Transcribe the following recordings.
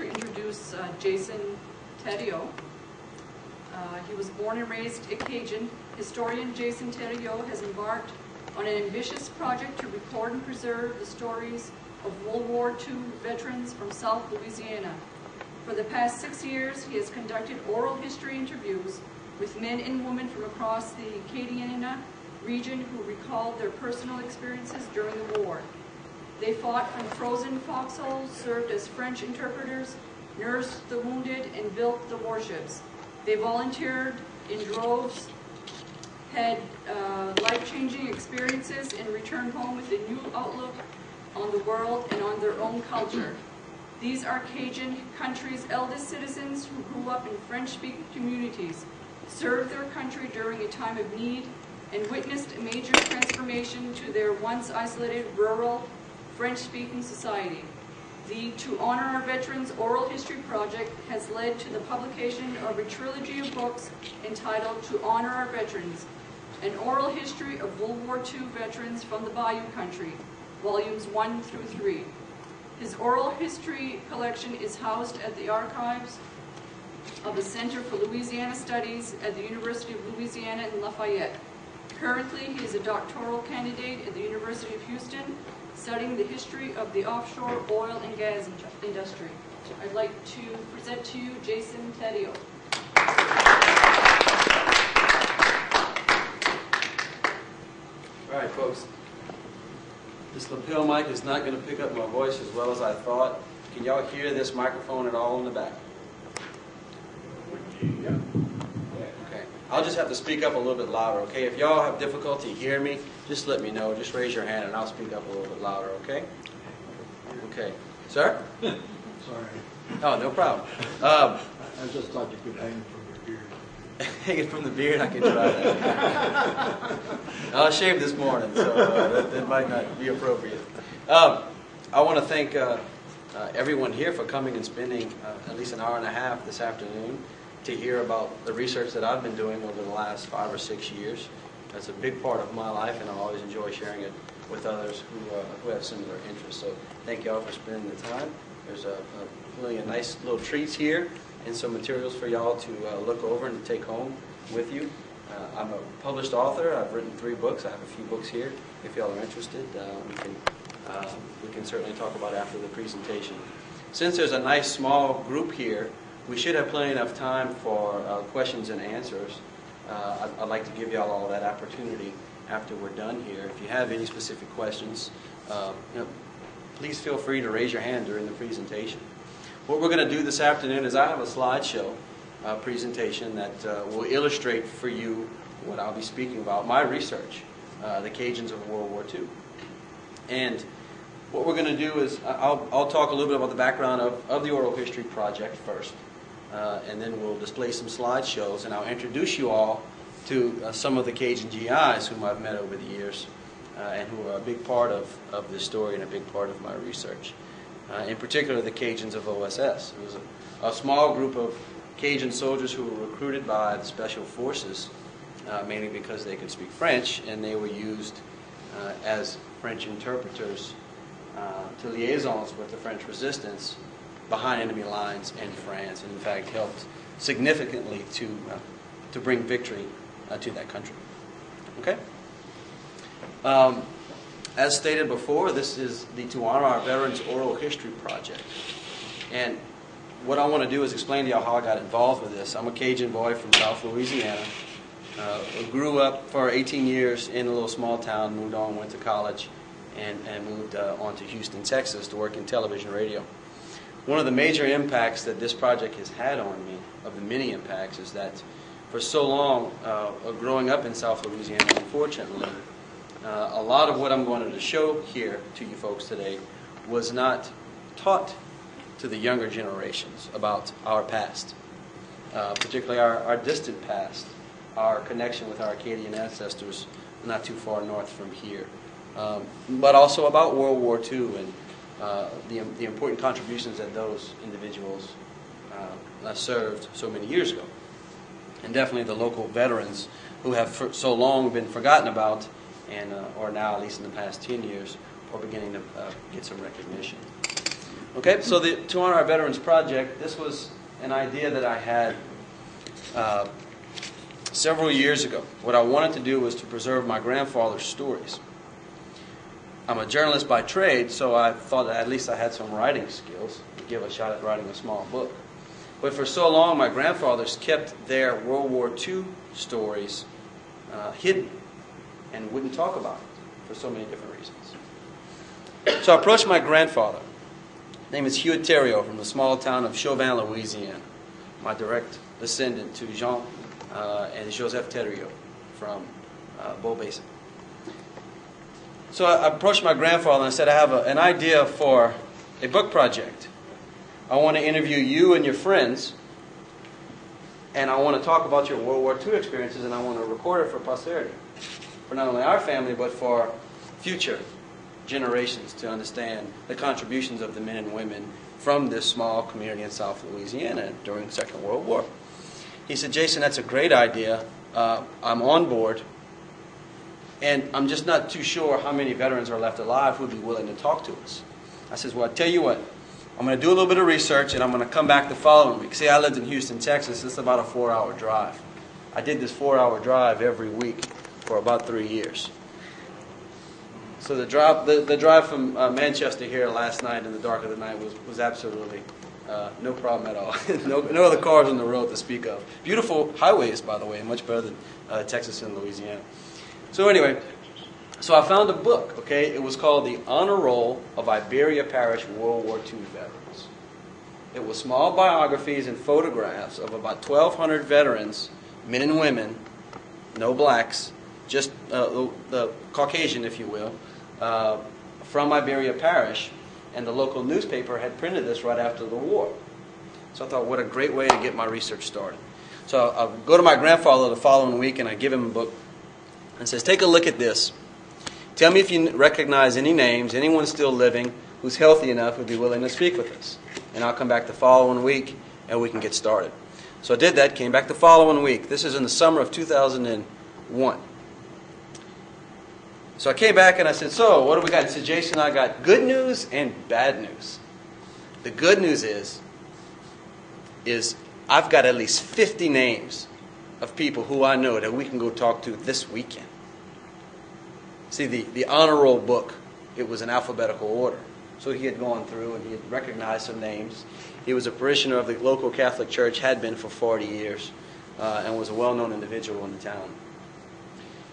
to introduce Jason Theriot. He was born and raised a Cajun. Historian Jason Theriot has embarked on an ambitious project to record and preserve the stories of World War II veterans from South Louisiana. For the past 6 years, he has conducted oral history interviews with men and women from across the Cajun region who recalled their personal experiences during the war. They fought from frozen foxholes, served as French interpreters, nursed the wounded, and built the warships. They volunteered in droves, had life-changing experiences, and returned home with a new outlook on the world and on their own culture. These are Cajun country's eldest citizens who grew up in French-speaking communities, served their country during a time of need, and witnessed a major transformation to their once isolated, rural, French-speaking society. The To Honor Our Veterans Oral History Project has led to the publication of a trilogy of books entitled To Honor Our Veterans, an oral history of World War II veterans from the Bayou Country, volumes 1 through 3. His oral history collection is housed at the archives of the Center for Louisiana Studies at the University of Louisiana in Lafayette. Currently, he is a doctoral candidate at the University of Houston, studying the history of the offshore oil and gas industry. I'd like to present to you Jason Theriot. All right, folks. This lapel mic is not going to pick up my voice as well as I thought. Can y'all hear this microphone at all in the back? Yeah. Okay. I'll just have to speak up a little bit louder, okay? If y'all have difficulty hearing me, just let me know. Just raise your hand and I'll speak up a little bit louder, okay? Okay. Sir? Sorry. Oh, no problem. I just thought you could hang it from your beard. Hang it from the beard, I can try that. I'll shave this morning, so that might not be appropriate. I want to thank everyone here for coming and spending at least an hour and a half this afternoon to hear about the research that I've been doing over the last 5 or 6 years. That's a big part of my life, and I always enjoy sharing it with others who have similar interests. So thank you all for spending the time. There's really a nice little treats here and some materials for y'all to look over and to take home with you. I'm a published author. I've written 3 books. I have a few books here. If y'all are interested, we can certainly talk about it after the presentation. Since there's a nice small group here, we should have plenty enough time for questions and answers. I'd like to give y'all all that opportunity after we're done here. If you have any specific questions, please feel free to raise your hand during the presentation. What we're going to do this afternoon is I have a slideshow presentation that will illustrate for you what I'll be speaking about, my research, the Cajuns of World War II. And what we're going to do is I'll talk a little bit about the background of the Oral History Project first, and then we'll display some slideshows, and I'll introduce you all to some of the Cajun GIs whom I've met over the years and who are a big part of this story and a big part of my research. In particular, the Cajuns of OSS. It was a small group of Cajun soldiers who were recruited by the Special Forces, mainly because they could speak French, and they were used as French interpreters to liaisons with the French resistance behind enemy lines in France, and in fact helped significantly to bring victory to that country. Okay? As stated before, this is the To Honor Our Veterans Oral History Project. And what I want to do is explain to y'all how I got involved with this. I'm a Cajun boy from South Louisiana. Grew up for 18 years in a little small town, moved on, went to college, and moved on to Houston, Texas to work in television radio. One of the major impacts that this project has had on me, of the many impacts, is that for so long, growing up in South Louisiana, unfortunately, a lot of what I'm going to show here to you folks today was not taught to the younger generations about our past, particularly our distant past, our connection with our Acadian ancestors not too far north from here, but also about World War II and the important contributions that those individuals served so many years ago. And definitely the local veterans who have for so long been forgotten about, and or now, at least in the past 10 years, are beginning to get some recognition. Okay, so to honor our Veterans Project, this was an idea that I had several years ago. What I wanted to do was to preserve my grandfather's stories. I'm a journalist by trade, so I thought that at least I had some writing skills to give a shot at writing a small book. But for so long, my grandfathers kept their World War II stories hidden and wouldn't talk about it for so many different reasons. So I approached my grandfather. His name is Jason Theriot from the small town of Chauvin, Louisiana. My direct descendant to Jean and Joseph Theriot from Beau Basin. So I approached my grandfather and I said, I have an idea for a book project. I want to interview you and your friends, and I want to talk about your World War II experiences, and I want to record it for posterity, for not only our family, but for future generations to understand the contributions of the men and women from this small community in South Louisiana during the Second World War. He said, Jason, that's a great idea. I'm on board. And I'm just not too sure how many veterans are left alive who would be willing to talk to us. I says, well, I tell you what, I'm going to do a little bit of research and I'm going to come back the following week. See, I lived in Houston, Texas. It's about a 4-hour drive. I did this 4-hour drive every week for about 3 years. So the drive from Manchester here last night in the dark of the night was absolutely no problem at all. no other cars on the road to speak of. Beautiful highways, by the way, much better than Texas and Louisiana. So anyway, so I found a book, okay? It was called The Honor Roll of Iberia Parish World War II Veterans. It was small biographies and photographs of about 1,200 veterans, men and women, no blacks, just the Caucasian, if you will, from Iberia Parish, and the local newspaper had printed this right after the war. So I thought, what a great way to get my research started. So I'll go to my grandfather the following week and I give him a book. And says, take a look at this. Tell me if you recognize any names, anyone still living who's healthy enough who'd be willing to speak with us. And I'll come back the following week and we can get started. So I did that, came back the following week. This is in the summer of 2001. So I came back and I said, so what do we got? He said, Jason, I got good news and bad news. The good news is I've got at least 50 names of people who I know that we can go talk to this weekend. See, the honor roll book, it was in alphabetical order. So he had gone through and he had recognized some names. He was a parishioner of the local Catholic Church, had been for 40 years, and was a well-known individual in the town.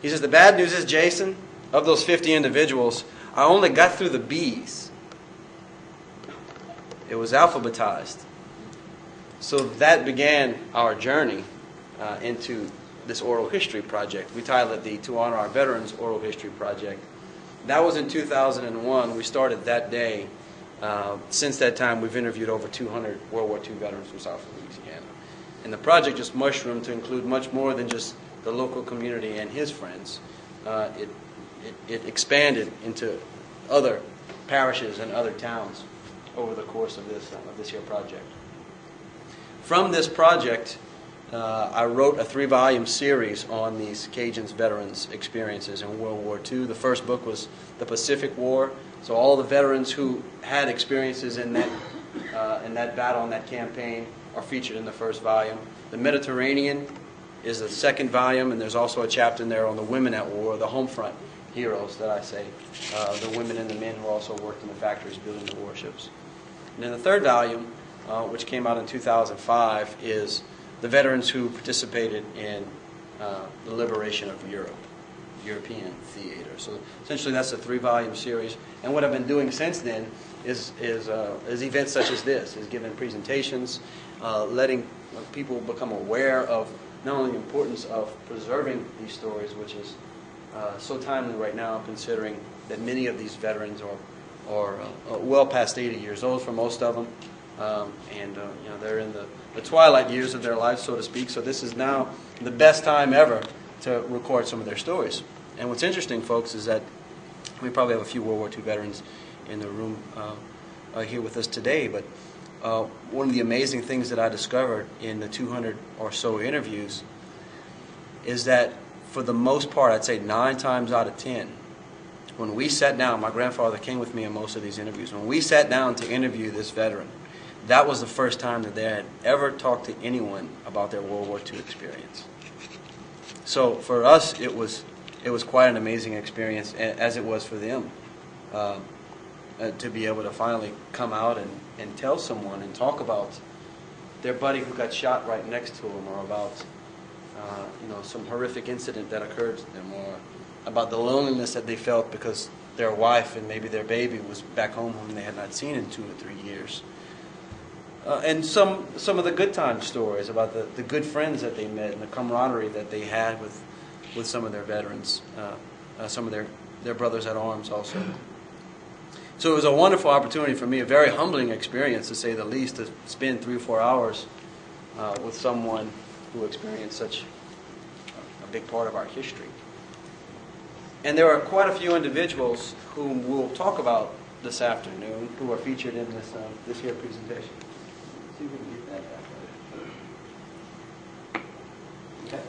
He says, the bad news is, Jason, of those 50 individuals, I only got through the B's. It was alphabetized. So that began our journey into this oral history project. We titled it the To Honor Our Veterans Oral History Project. That was in 2001. We started that day. Since that time, we've interviewed over 200 World War II veterans from South Louisiana. And the project just mushroomed to include much more than just the local community and his friends. It expanded into other parishes and other towns over the course of this year project. From this project, I wrote a 3-volume series on these Cajuns veterans' experiences in World War II. The first book was the Pacific War, so all the veterans who had experiences in that battle, in that campaign, are featured in the first volume. The Mediterranean is the second volume, and there's also a chapter in there on the women at war, the home front heroes that I say, the women and the men who also worked in the factories building the warships. And then the third volume, which came out in 2005, is the veterans who participated in the liberation of Europe, European theater. So essentially that's a 3-volume series. And what I've been doing since then is events such as this, is giving presentations, letting people become aware of not only the importance of preserving these stories, which is so timely right now, considering that many of these veterans are well past 80 years old for most of them, and they're in the twilight years of their lives, so to speak. So this is now the best time ever to record some of their stories. And what's interesting, folks, is that we probably have a few World War II veterans in the room here with us today, but one of the amazing things that I discovered in the 200 or so interviews is that for the most part, I'd say 9 times out of 10, when we sat down, my grandfather came with me in most of these interviews, when we sat down to interview this veteran, that was the first time that they had ever talked to anyone about their World War II experience. So for us, it was quite an amazing experience, as it was for them, to be able to finally come out and tell someone and talk about their buddy who got shot right next to them, or about some horrific incident that occurred to them, or about the loneliness that they felt because their wife and maybe their baby was back home whom they had not seen in 2 or 3 years. And some of the good time stories about the good friends that they met and the camaraderie that they had with some of their veterans, some of their brothers at arms also. So it was a wonderful opportunity for me, a very humbling experience to say the least, to spend 3 or 4 hours with someone who experienced such a big part of our history. And there are quite a few individuals whom we'll talk about this afternoon who are featured in this here presentation. See if we can get that back. Okay.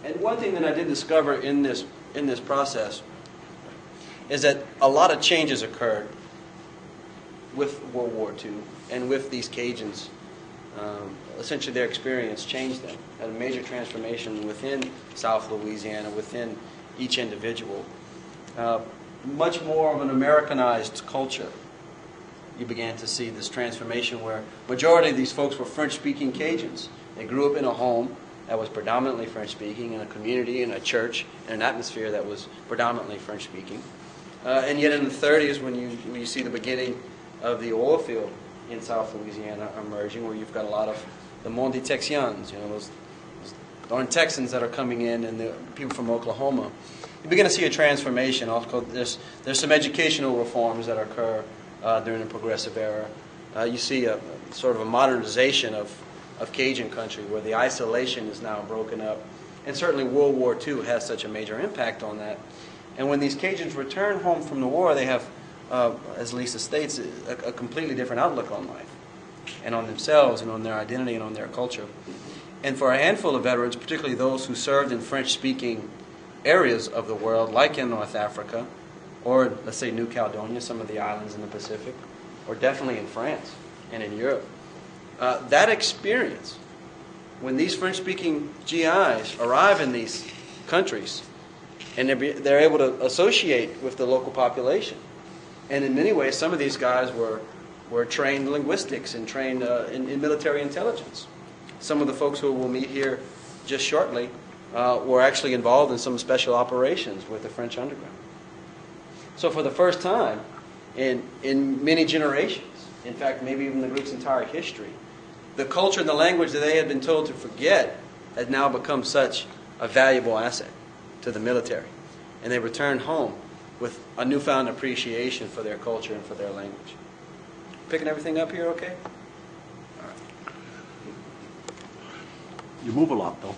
And one thing that I did discover in this process is that a lot of changes occurred with World War II and with these Cajuns. Essentially, their experience changed them. Had a major transformation within South Louisiana, within each individual. Much more of an Americanized culture. You began to see this transformation where majority of these folks were French-speaking Cajuns. They grew up in a home that was predominantly French-speaking, in a community, in a church, in an atmosphere that was predominantly French-speaking. And yet in the 30s, when you see the beginning of the oil field in South Louisiana emerging, where you've got a lot of the Monde Texians, those darn Texans that are coming in, and the people from Oklahoma, you begin to see a transformation. Also, there's some educational reforms that occur during the Progressive Era. You see a sort of a modernization of Cajun country, where the isolation is now broken up. And certainly World War II has such a major impact on that. And when these Cajuns return home from the war, they have, as Lisa states, a completely different outlook on life, and on themselves, and on their identity, and on their culture. And for a handful of veterans, particularly those who served in French-speaking areas of the world, like in North Africa, or let's say New Caledonia, some of the islands in the Pacific, or definitely in France and in Europe, that experience, when these French-speaking GIs arrive in these countries, and they're able to associate with the local population. And in many ways, some of these guys were trained in linguistics and trained in military intelligence. Some of the folks who we'll meet here just shortly were actually involved in some special operations with the French underground. So for the first time in many generations, in fact, maybe even the group's entire history, the culture and the language that they had been told to forget has now become such a valuable asset to the military. And they return home with a newfound appreciation for their culture and for their language. Picking everything up here okay? All right. You move a lot, though.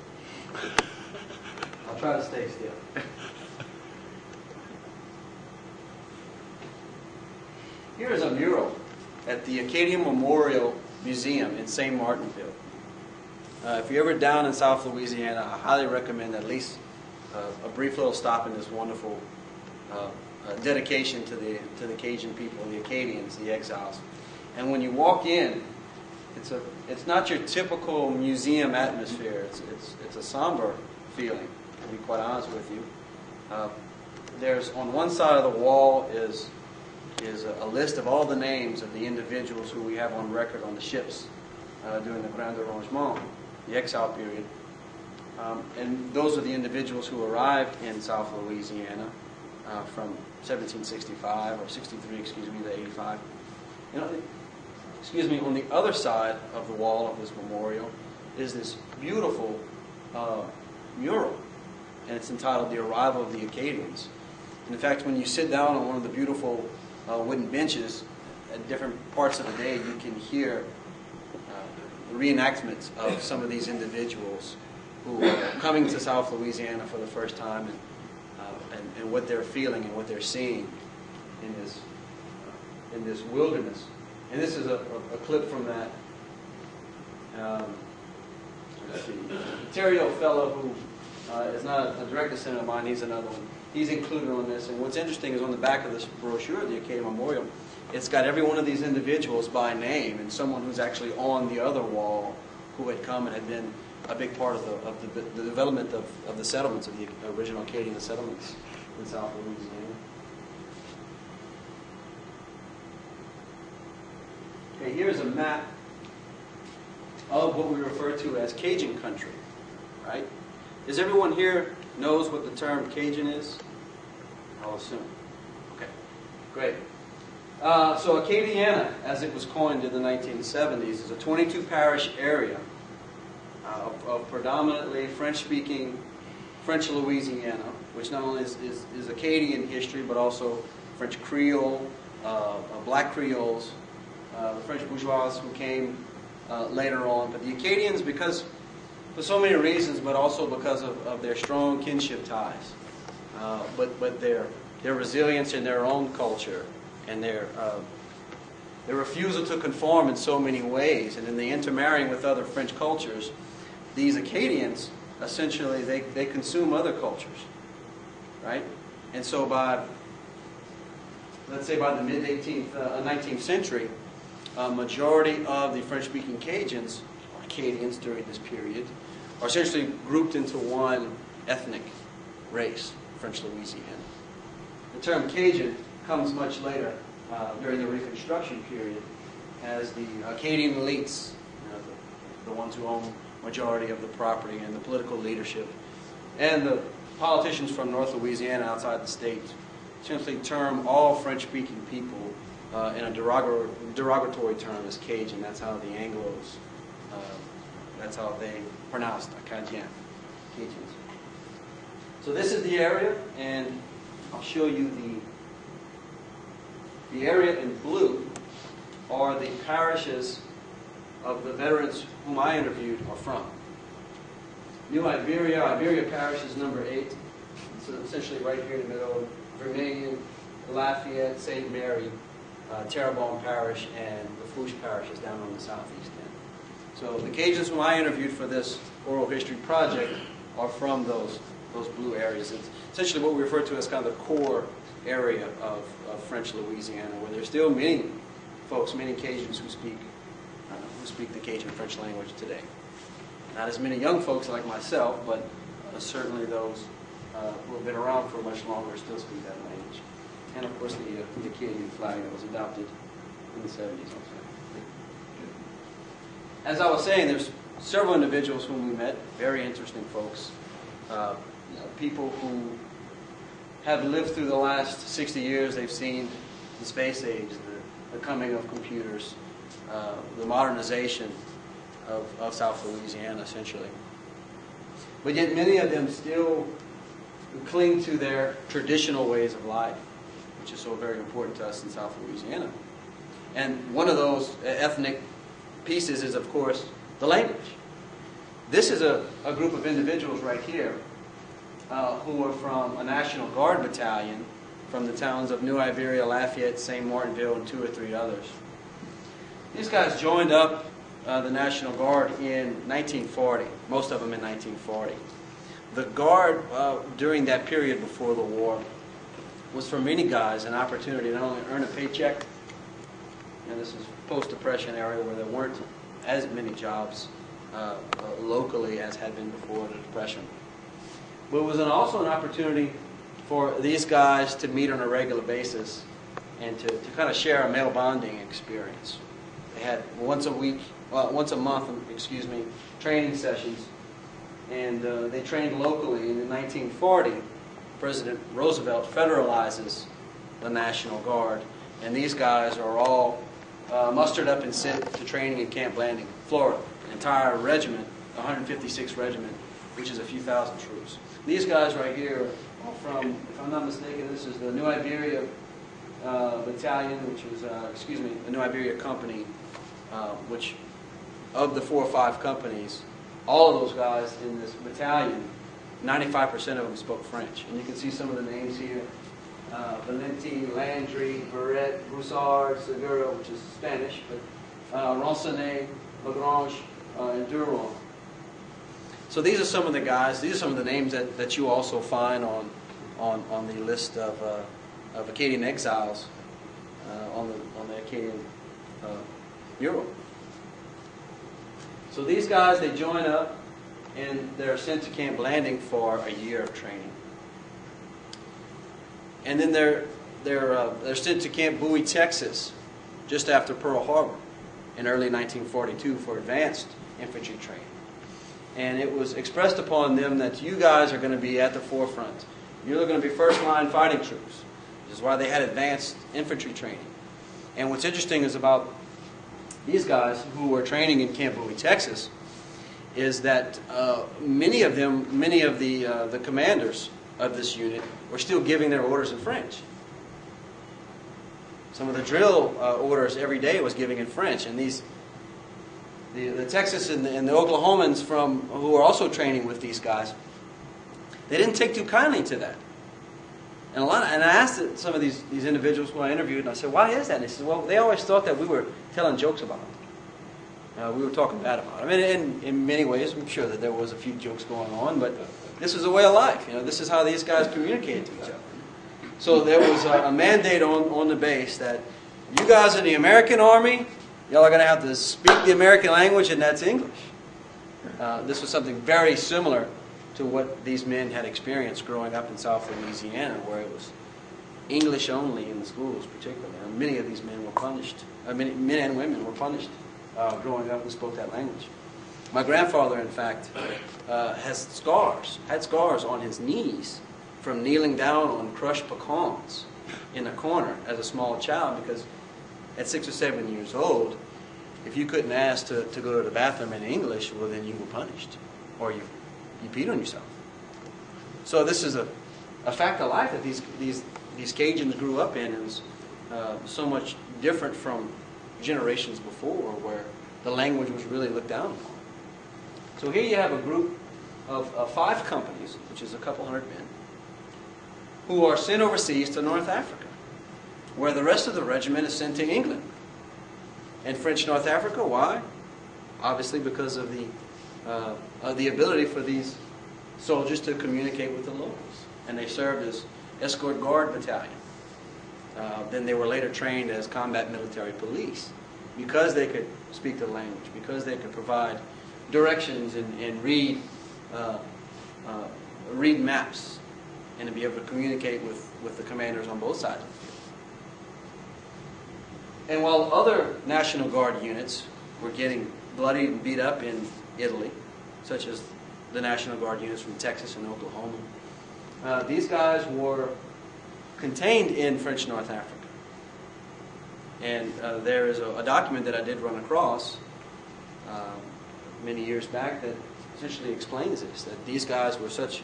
I'll try to stay still. Here is a mural at the Acadian Memorial Museum in St. Martinville. If you're ever down in South Louisiana, I highly recommend at least a brief little stop in this wonderful dedication to the Cajun people, the Acadians, the exiles. And when you walk in, it's not your typical museum atmosphere. It's a somber feeling, to be quite honest with you. There's on one side of the wall is a list of all the names of the individuals who we have on record on the ships during the Grand Arrangement, the exile period. And those are the individuals who arrived in South Louisiana from 1765 or 63, to 85. On the other side of the wall of this memorial is this beautiful mural, and it's entitled "The Arrival of the Acadians." And in fact, when you sit down on one of the beautiful wooden benches at different parts of the day, you can hear reenactments of some of these individuals who are coming to South Louisiana for the first time, and what they're feeling and what they're seeing in this wilderness. And this is a clip from that. Let's see, Theriot fellow who is not a direct descendant of mine. He's another one. He's included on this. And what's interesting is on the back of this brochure of the Acadia Memorial, it's got every one of these individuals by name and someone who's actually on the other wall who had come and had been a big part of the development of the settlements, of the original Acadian settlements in South Louisiana. Okay, here's a map of what we refer to as Cajun country, right? Does everyone here knows what the term Cajun is? I'll assume. Okay, great. So Acadiana, as it was coined in the 1970s, is a 22-parish area of predominantly French-speaking French Louisiana, which not only is Acadian history, but also French Creole, Black Creoles, the French bourgeois who came later on. But the Acadians, because for so many reasons, but also because of their strong kinship ties, but their resilience in their own culture and their refusal to conform in so many ways, and in the intermarrying with other French cultures, these Acadians essentially they consume other cultures, right? And so let's say by the mid-19th century, a majority of the French-speaking Cajuns, or Acadians during this period, are essentially grouped into one ethnic race, French Louisiana. The term Cajun comes much later, during the Reconstruction period, as the Acadian elites, the ones who own majority of the property and the political leadership, and the politicians from North Louisiana outside the state, essentially term all French-speaking people in a derogatory term as Cajun. That's how the Anglos, that's how they pronounced Cajun, Cajuns. So this is the area, and I'll show you the area in blue are the parishes of the veterans whom I interviewed are from. New Iberia, Iberia Parish is number 8. It's essentially right here in the middle. Vermilion, Lafayette, St. Mary, Terrebonne Parish, and Lafourche Parish is down on the southeast end. So the Cajuns whom I interviewed for this oral history project are from those blue areas. It's essentially what we refer to as kind of the core area of French Louisiana, where there's still many folks, many Cajuns who speak the Cajun French language today. Not as many young folks like myself, but certainly those who have been around for much longer still speak that language. And of course the Acadian flag that was adopted in the 70s also. As I was saying, there's several individuals whom we met, very interesting folks, people who have lived through the last 60 years. They've seen the space age, the coming of computers, the modernization of South Louisiana, essentially. But yet many of them still cling to their traditional ways of life, which is so very important to us in South Louisiana. And one of those ethnic pieces is, of course, the language. This is a group of individuals right here who are from a National Guard battalion from the towns of New Iberia, Lafayette, St. Martinville, and 2 or 3 others. These guys joined up the National Guard in 1940, most of them in 1940. The Guard, during that period before the war, was for many guys an opportunity to not only earn a paycheck, and this is post-Depression era where there weren't as many jobs locally as had been before the Depression, but it was also an opportunity for these guys to meet on a regular basis and to kind of share a male bonding experience. They had once a month, training sessions, and they trained locally. And in 1940, President Roosevelt federalizes the National Guard, and these guys are all mustered up and sent to training in Camp Blanding, Florida. An entire regiment, 156th Regiment, which is a few thousand troops. These guys right here are from, if I'm not mistaken, this is the New Iberia Battalion, which was, the New Iberia Company, which of the 4 or 5 companies, all of those guys in this battalion, 95% of them spoke French. And you can see some of the names here. Valenti, Landry, Barrette, Broussard, Segura, which is Spanish, but Roncenet, Lagrange, and Duron. So these are some of the guys. These are some of the names that you also find on the list of Acadian exiles on the Acadian mural. So these guys, they join up and they're sent to Camp Landing for a year of training. And then they're sent to Camp Bowie, Texas, just after Pearl Harbor in early 1942 for advanced infantry training. And it was expressed upon them that you guys are going to be at the forefront. You're going to be first-line fighting troops. This is why they had advanced infantry training. And what's interesting is about these guys who were training in Camp Bowie, Texas, is that many of the commanders of this unit were still giving their orders in French. Some of the drill orders every day was giving in French, and the Texas and the Oklahomans who were also training with these guys, they didn't take too kindly to that. And I asked some of these individuals who I interviewed, and I said, "Why is that?" And they said, "Well, they always thought that we were telling jokes about them. We were talking bad about them." I mean, in many ways, I'm sure that there was a few jokes going on, but this was a way of life. This is how these guys communicated to each other. So there was a mandate on the base that you guys in the American Army, y'all are going to have to speak the American language, and that's English. This was something very similar to what these men had experienced growing up in South Louisiana, where it was English only in the schools particularly. And many of these men were punished. Many men and women were punished growing up and spoke that language. My grandfather, in fact, had scars on his knees from kneeling down on crushed pecans in a corner as a small child, because at 6 or 7 years old, if you couldn't ask to go to the bathroom in English, well, then you were punished, or you peed on yourself. So this is a fact of life that these Cajuns grew up in, and was so much different from generations before, where the language was really looked down upon. So here you have a group of 5 companies, which is a couple hundred men, who are sent overseas to North Africa, where the rest of the regiment is sent to England. And French North Africa, why? Obviously because of the ability for these soldiers to communicate with the locals. And they served as escort guard battalion. Then they were later trained as combat military police, because they could speak the language, because they could provide directions and read maps, and to be able to communicate with the commanders on both sides of the field. And while other National Guard units were getting bloodied and beat up in Italy, such as the National Guard units from Texas and Oklahoma, these guys were contained in French North Africa. And there is a document that I did run across many years back that essentially explains this, that these guys were such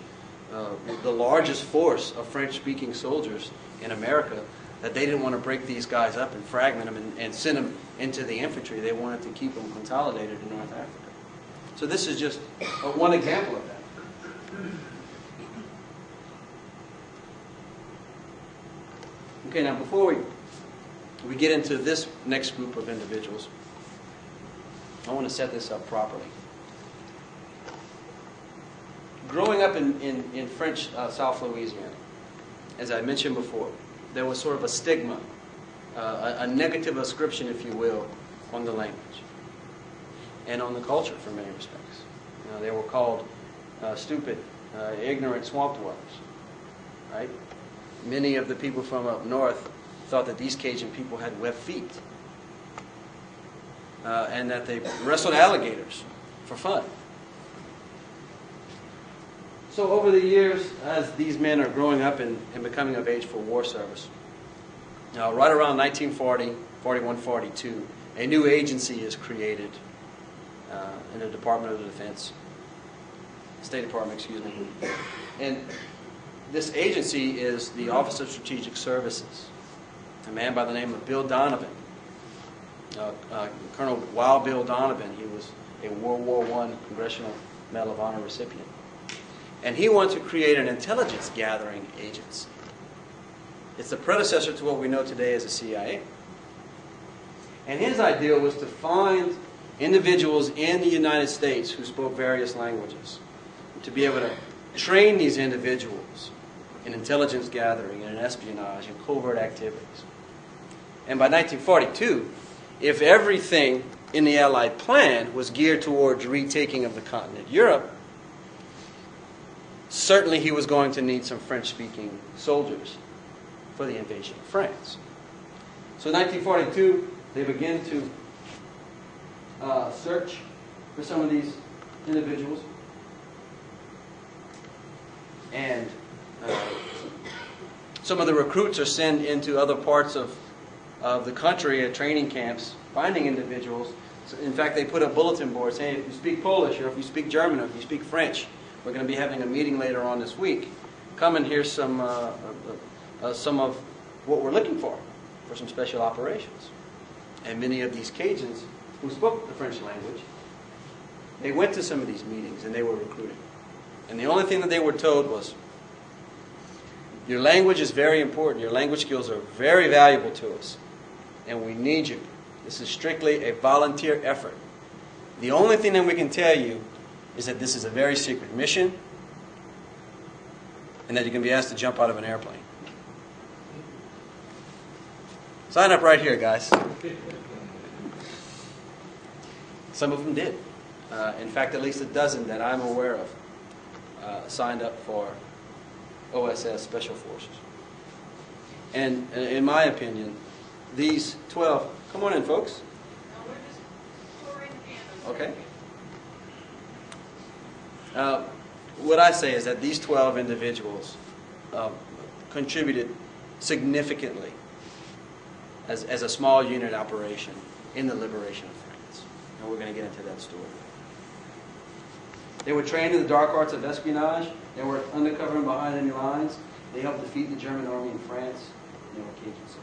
the largest force of French-speaking soldiers in America that they didn't want to break these guys up and fragment them and send them into the infantry. They wanted to keep them consolidated in North Africa. So this is just one example of that. Okay, now before we get into this next group of individuals, I want to set this up properly. Growing up in French South Louisiana, as I mentioned before, there was sort of a stigma, a negative ascription, if you will, on the language and on the culture for many respects. They were called stupid, ignorant swamp dwellers, right? Many of the people from up north thought that these Cajun people had webbed feet, and that they wrestled alligators for fun. So over the years, as these men are growing up and becoming of age for war service, right around 1940, 41, 42, a new agency is created in the Department of Defense, State Department, excuse me. And this agency is the Office of Strategic Services. A man by the name of Bill Donovan, Colonel Wild Bill Donovan. He was a World War I Congressional Medal of Honor recipient. And he wanted to create an intelligence gathering agency. It's the predecessor to what we know today as the CIA. And his idea was to find individuals in the United States who spoke various languages to be able to train these individuals in intelligence gathering and in espionage and covert activities. And by 1942, if everything in the Allied plan was geared towards retaking of the continent Europe, certainly he was going to need some French-speaking soldiers for the invasion of France. So in 1942, they begin to search for some of these individuals. And some of the recruits are sent into other parts of the country at training camps, finding individuals. So in fact, they put up bulletin boards saying, if you speak Polish, or if you speak German, or if you speak French, we're going to be having a meeting later on this week. Come and hear some of what we're looking for some special operations. And many of these Cajuns who spoke the French language, they went to some of these meetings and they were recruited. And the only thing that they were told was, your language is very important. Your language skills are very valuable to us. And we need you. This is strictly a volunteer effort. The only thing that we can tell you is that this is a very secret mission and that you can be asked to jump out of an airplane. Sign up right here, guys. Some of them did. In fact, at least a dozen that I'm aware of signed up for OSS Special Forces. And in my opinion, these 12, come on in, folks. No, we're just pouring candles. Okay. What I say is that these 12 individuals contributed significantly as a small unit operation in the liberation of France. And we're going to get into that story. They were trained in the dark arts of espionage. They were undercover and behind enemy lines. They helped defeat the German army in France. They were Cajun soldiers.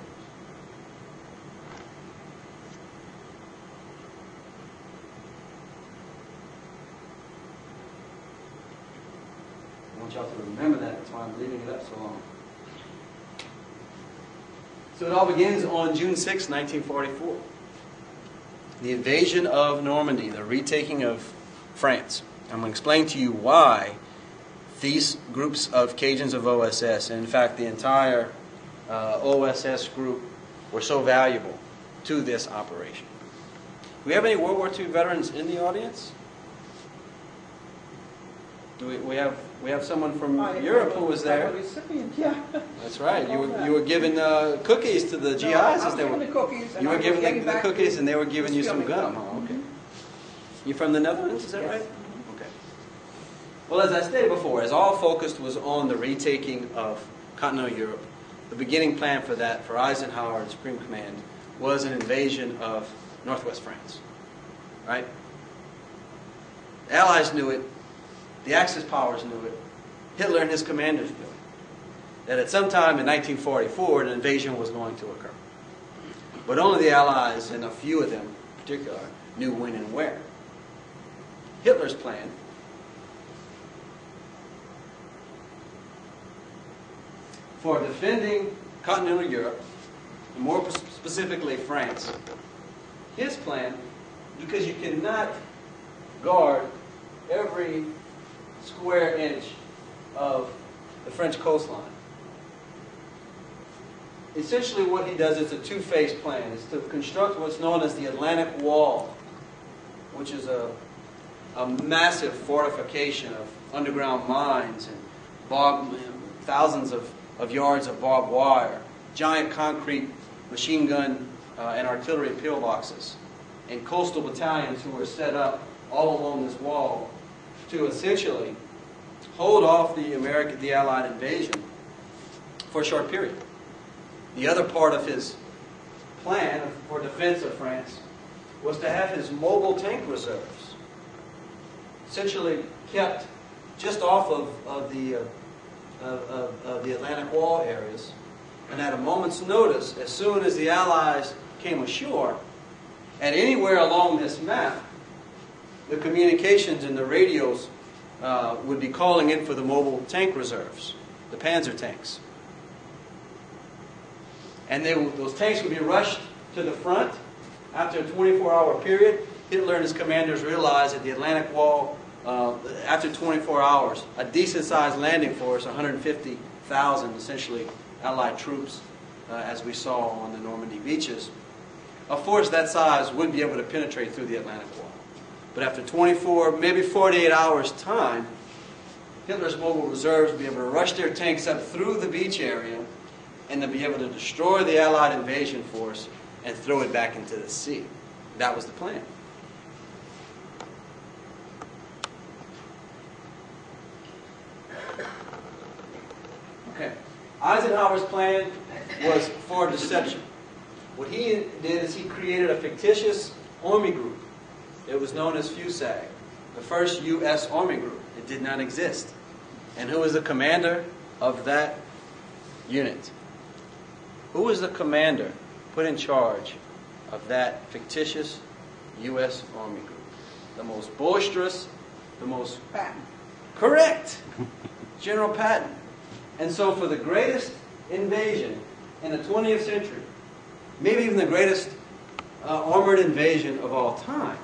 I want y'all to remember that. That's why I'm leaving it up so long. So it all begins on June 6, 1944. The invasion of Normandy, the retaking of France. I'm going to explain to you why these groups of Cajuns of OSS, and in fact the entire OSS group, were so valuable to this operation. Do we have any World War II veterans in the audience? Do we have someone from Europe who was there? Yeah. That's right. You were giving cookies to the GIs as they were. You were giving the cookies, and they were giving you some gum. Oh, okay. You from the Netherlands? Is that right? Okay. Well, as I stated before, as all focused was on the retaking of continental Europe, the beginning plan for that, for Eisenhower and Supreme Command, was an invasion of northwest France. Right? The Allies knew it. The Axis powers knew it. Hitler and his commanders knew it. That at some time in 1944, an invasion was going to occur. But only the Allies, and a few of them in particular, knew when and where. Hitler's plan for defending continental Europe, and more specifically France, his plan, because you cannot guard every square inch of the French coastline. Essentially what he does is a two-phase plan. It's to construct what's known as the Atlantic Wall, which is a massive fortification of underground mines and thousands of yards of barbed wire, giant concrete machine gun and artillery pillboxes, and coastal battalions who are set up all along this wall to essentially hold off the Allied invasion for a short period. The other part of his plan for defense of France was to have his mobile tank reserves essentially kept just off of the Atlantic Wall areas, and at a moment's notice, as soon as the Allies came ashore, and anywhere along this map, the communications and the radios would be calling in for the mobile tank reserves, the Panzer tanks. And those tanks would be rushed to the front. After a 24-hour period, Hitler and his commanders realized that the Atlantic Wall after 24 hours, a decent-sized landing force, 150,000 essentially Allied troops, as we saw on the Normandy beaches, a force that size would be able to penetrate through the Atlantic Wall. But after 24, maybe 48 hours' time, Hitler's mobile reserves would be able to rush their tanks up through the beach area and to be able to destroy the Allied invasion force and throw it back into the sea. That was the plan. Okay. Eisenhower's plan was for deception. What he did is he created a fictitious army group. It was known as FUSAG, the first U.S. Army group. It did not exist. And who was the commander of that unit? Who was the commander put in charge of that fictitious U.S. Army group? The most boisterous, the most... Patton. Correct! General Patton. And so for the greatest invasion in the 20th century, maybe even the greatest armored invasion of all time,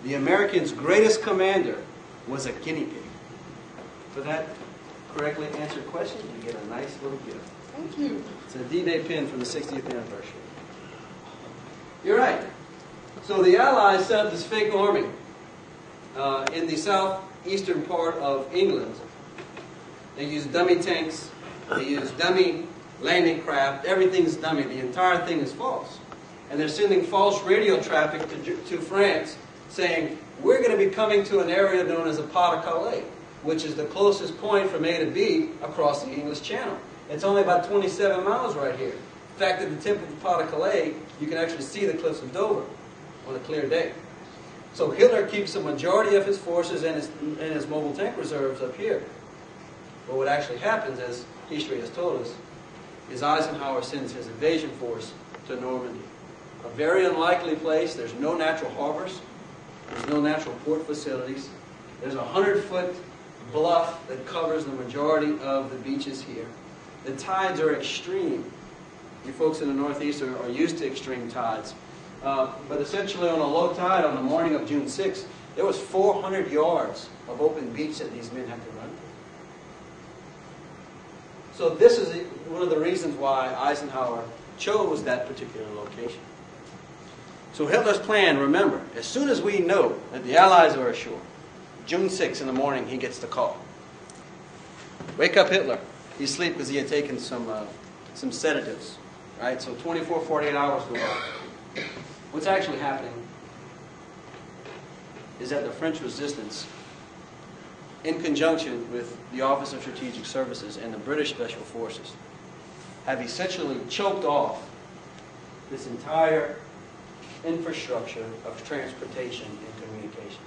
the Americans' greatest commander was a guinea pig. For that correctly answered question, you get a nice little gift. Thank you. It's a D-Day pin from the 60th anniversary. You're right. So the Allies set up this fake army in the southeastern part of England. They used dummy tanks. They used dummy landing craft. Everything's dummy. The entire thing is false. And they're sending false radio traffic to France saying, we're going to be coming to an area known as the Pas-de-Calais, which is the closest point from A to B across the English Channel. It's only about 27 miles right here. In fact, at the tip of the Pas-de-Calais, you can actually see the cliffs of Dover on a clear day. So Hitler keeps the majority of his forces and his mobile tank reserves up here. But what actually happens, as history has told us, is Eisenhower sends his invasion force to Normandy. A very unlikely place. There's no natural harbors. There's no natural port facilities. There's a 100-foot bluff that covers the majority of the beaches here. The tides are extreme. You folks in the Northeast are used to extreme tides. But essentially on a low tide on the morning of June 6th, there was 400 yards of open beach that these men had to run through. So this is one of the reasons why Eisenhower chose that particular location. So Hitler's plan, remember, as soon as we know that the Allies are ashore, June 6th in the morning, he gets the call. Wake up, Hitler. He's asleep because he had taken some sedatives. Right? So 24, 48 hours go by. What's actually happening is that the French resistance, in conjunction with the Office of Strategic Services and the British Special Forces, have essentially choked off this entire infrastructure of transportation and communication.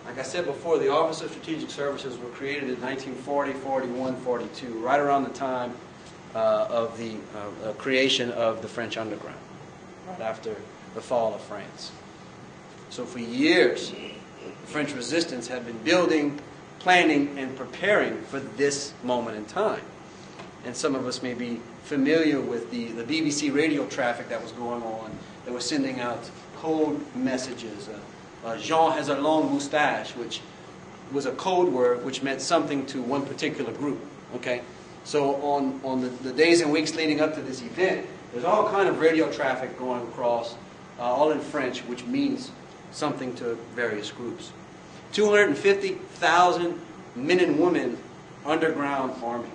Like I said before, the Office of Strategic Services were created in 1940, 41, 42, right around the time of the creation of the French underground, right after the fall of France. So for years, the French resistance had been building, planning, and preparing for this moment in time. And some of us may be familiar with the BBC radio traffic that was going on, that was sending out code messages. Jean has a long moustache, which was a code word which meant something to one particular group. Okay? So on the days and weeks leading up to this event, there's all kind of radio traffic going across, all in French, which means something to various groups. 250,000 men and women underground army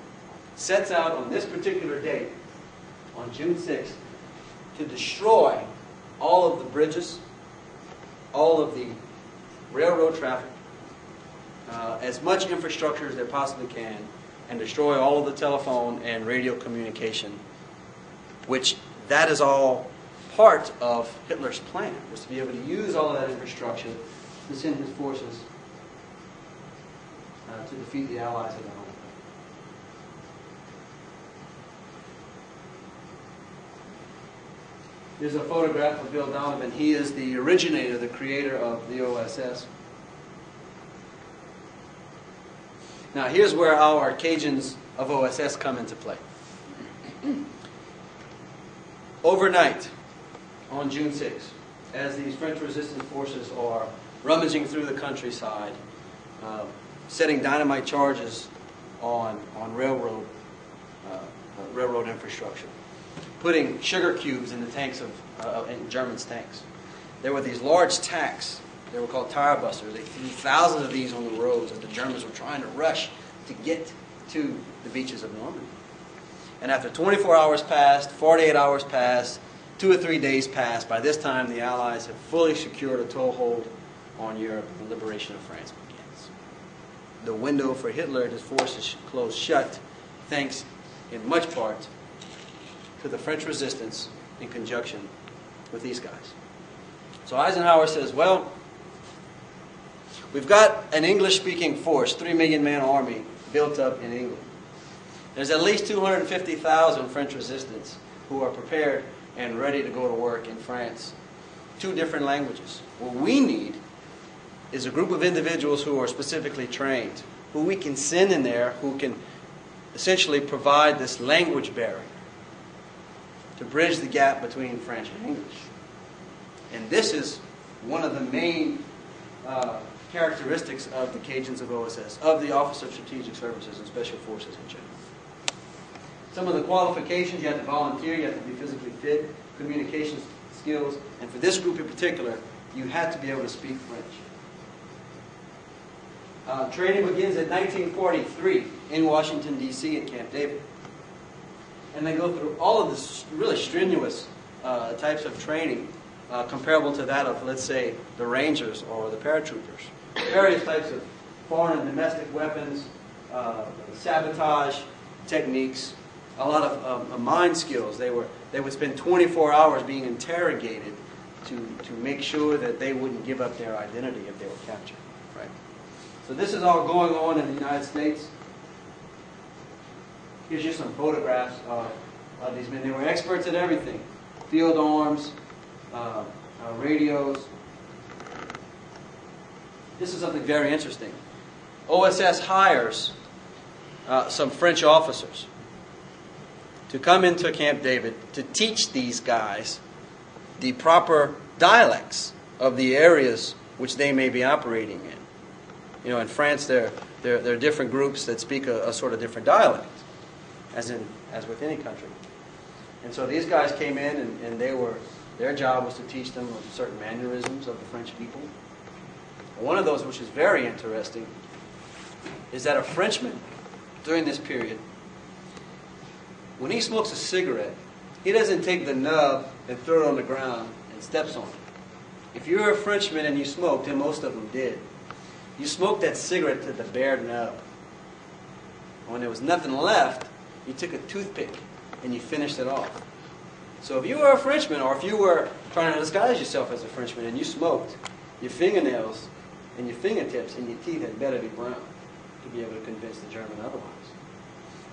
sets out on this particular date, on June 6th, to destroy all of the bridges, all of the railroad traffic, as much infrastructure as they possibly can, and destroy all of the telephone and radio communication, which that is all part of Hitler's plan, was to be able to use all of that infrastructure to send his forces to defeat the Allies at home. Here's a photograph of Bill Donovan. He is the originator, the creator of the OSS. Now here's where our Cajuns of OSS come into play. Overnight, on June 6th, as these French resistance forces are rummaging through the countryside, setting dynamite charges on railroad infrastructure, putting sugar cubes in the tanks in Germans' tanks. There were these large tacks. They were called tire busters. They threw thousands of these on the roads as the Germans were trying to rush to get to the beaches of Normandy. And after 24 hours passed, 48 hours passed, 2 or 3 days passed, by this time the Allies had fully secured a toehold on Europe and the liberation of France begins. The window for Hitler and his forces closed shut, thanks in much part to the French resistance in conjunction with these guys. So Eisenhower says, well, we've got an English-speaking force, 3 million man army built up in England. There's at least 250,000 French resistance who are prepared and ready to go to work in France. 2 different languages. What we need is a group of individuals who are specifically trained, who we can send in there, who can essentially provide this language barrier to bridge the gap between French and English. And this is one of the main characteristics of the Cajuns of OSS, of the Office of Strategic Services and Special Forces in general. Some of the qualifications: you have to volunteer, you have to be physically fit, communication skills, and for this group in particular, you had to be able to speak French. Training begins in 1943 in Washington, D.C. at Camp David. And they go through all of this really strenuous types of training comparable to that of, let's say, the Rangers or the paratroopers. Various types of foreign and domestic weapons, sabotage techniques, a lot of mind skills. They would spend 24 hours being interrogated to make sure that they wouldn't give up their identity if they were captured. Right? So this is all going on in the United States. Here's just some photographs of these men. They were experts at everything: field arms, radios. This is something very interesting. OSS hires some French officers to come into Camp David to teach these guys the proper dialects of the areas which they may be operating in. You know, in France, there are different groups that speak a sort of different dialect, as with any country. And so these guys came in, and their job was to teach them certain mannerisms of the French people. One of those, which is very interesting, is that a Frenchman during this period, when he smokes a cigarette, he doesn't take the nub and throw it on the ground and steps on it. If you're a Frenchman and you smoked, and most of them did, you smoked that cigarette to the bare nub. When there was nothing left, you took a toothpick and you finished it off. So if you were a Frenchman, or if you were trying to disguise yourself as a Frenchman and you smoked, your fingernails and your fingertips and your teeth had better be brown to be able to convince the German otherwise.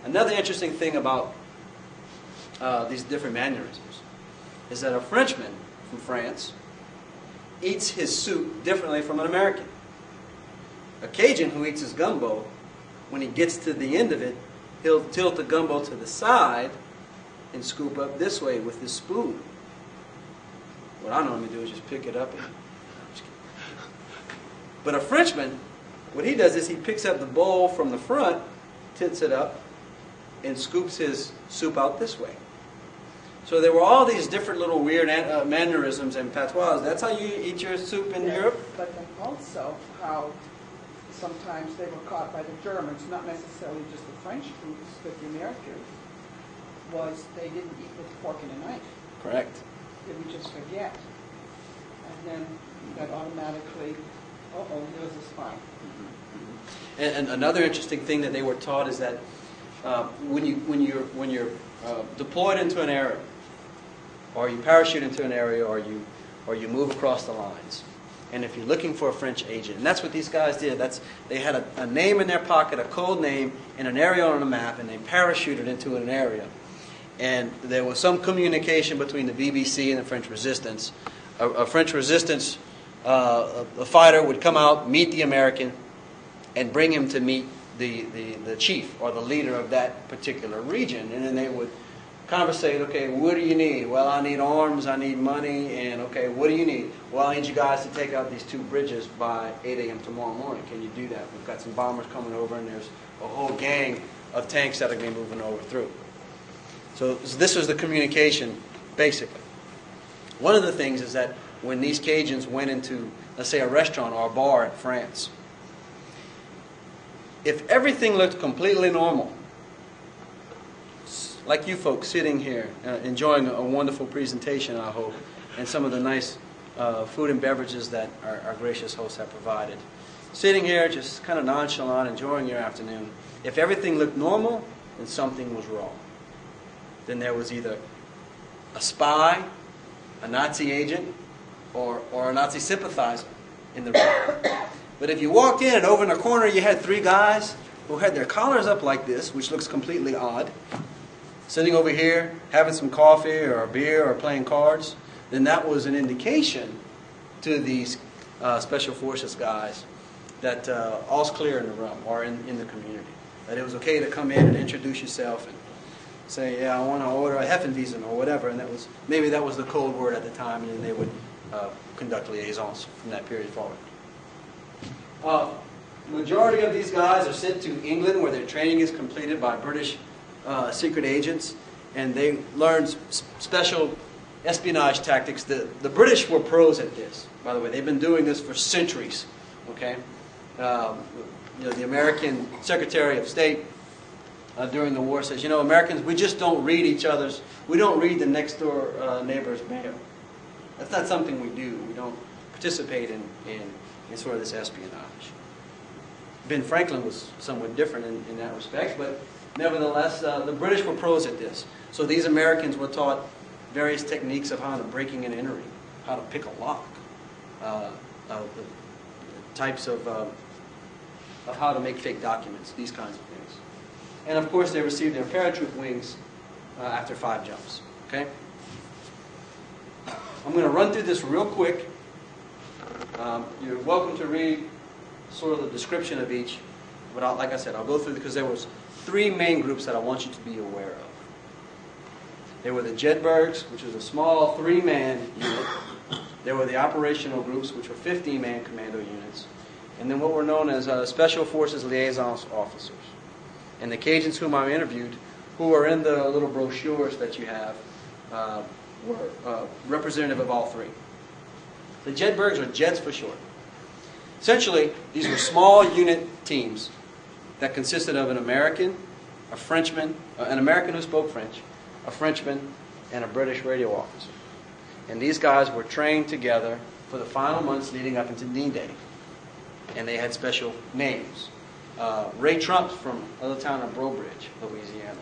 Another interesting thing about these different mannerisms is that a Frenchman from France eats his soup differently from an American. A Cajun who eats his gumbo, when he gets to the end of it, he'll tilt the gumbo to the side and scoop up this way with his spoon. What I normally do is just pick it up and... But a Frenchman, what he does is he picks up the bowl from the front, tilts it up, and scoops his soup out this way. So there were all these different little weird mannerisms and patois. That's how you eat your soup in Europe? But then also how sometimes they were caught by the Germans, not necessarily just the French troops, but the Americans, was they didn't eat with a fork and a knife. Correct. They would just forget. And then that automatically, here's a spy. And another interesting thing that they were taught is that when you're deployed into an area, or you parachute into an area, or you move across the lines, and if you're looking for a French agent, and that's what these guys did. They had a name in their pocket, a code name, and an area on a map, and they parachuted into an area. And there was some communication between the BBC and the French resistance. A French resistance a fighter would come out, meet the American, and bring him to meet the chief or the leader of that particular region. And then they would conversate, okay, what do you need? Well, I need arms, I need money, and okay, what do you need? Well, I need you guys to take out these 2 bridges by 8 a.m. tomorrow morning. Can you do that? We've got some bombers coming over, and there's a whole gang of tanks that are going to be moving over through. So this was the communication, basically. One of the things is that when these Cajuns went into, let's say, a restaurant or a bar in France, if everything looked completely normal, like you folks sitting here, enjoying a wonderful presentation, I hope, and some of the nice food and beverages that our gracious hosts have provided. Sitting here, just kind of nonchalant, enjoying your afternoon. If everything looked normal, then something was wrong. Then there was either a spy, a Nazi agent, or a Nazi sympathizer in the room. But if you walked in and over in the corner you had 3 guys who had their collars up like this, which looks completely odd, sitting over here, having some coffee or a beer or playing cards, then that was an indication to these Special Forces guys that all's clear in the room or in the community. That it was okay to come in and introduce yourself and say, yeah, I want to order a Hefeweizen or whatever, and maybe that was the code word at the time, and then they would conduct liaisons from that period forward. Majority of these guys are sent to England where their training is completed by British secret agents, and they learn special espionage tactics. The British were pros at this, by the way. They've been doing this for centuries. Okay, the American Secretary of State during the war says, Americans, we just don't read we don't read the next door neighbor's mail. That's not something we do. We don't participate in sort of this espionage. Ben Franklin was somewhat different in that respect, but nevertheless, the British were pros at this. So these Americans were taught various techniques of how to breaking and entering, how to pick a lock, the types of how to make fake documents, these kinds of things. And of course, they received their paratroop wings after 5 jumps. Okay? I'm going to run through this real quick. You're welcome to read sort of the description of each, but like I said, I'll go through because there was 3 main groups that I want you to be aware of. There were the Jedburghs, which was a small 3-man unit. There were the operational groups, which were 15-man commando units. And then what were known as Special Forces Liaisons Officers. And the Cajuns whom I interviewed, who are in the little brochures that you have, were representative of all 3. The Jedburghs, or Jeds for short. Essentially, these were small unit teams that consisted of an American, a Frenchman, an American who spoke French, a Frenchman, and a British radio officer. And these guys were trained together for the final months leading up into D-Day. And they had special names. Ray Trump from a little town of Brobridge, Louisiana.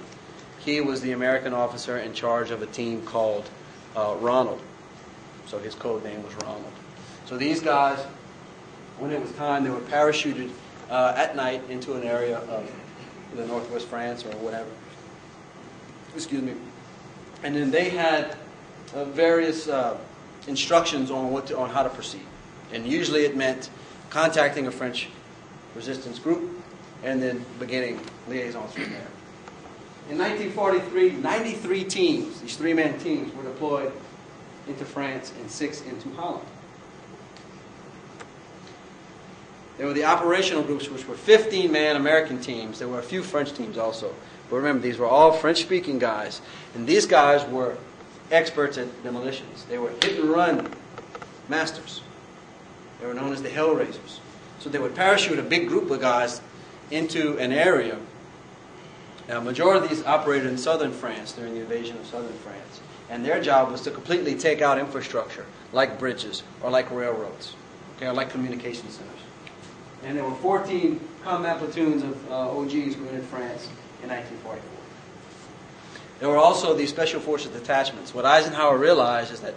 He was the American officer in charge of a team called Ronald. So his code name was Ronald. So these guys, when it was time, they were parachuted at night into an area of the northwest France or whatever. Excuse me. And then they had various instructions on how to proceed. And usually it meant contacting a French resistance group and then beginning liaisons from there. In 1943, 93 teams, these 3-man teams, were deployed into France and 6 into Holland. There were the operational groups, which were 15-man American teams. There were a few French teams also. But remember, these were all French-speaking guys. And these guys were experts at demolitions. They were hit-and-run masters. They were known as the Hellraisers. So they would parachute a big group of guys into an area. Now, a majority of these operated in southern France during the invasion of southern France. And their job was to completely take out infrastructure, like bridges or like railroads, okay, or like communication centers. And there were 14 combat platoons of OGs who were in France in 1944. There were also these Special Forces detachments. What Eisenhower realized is that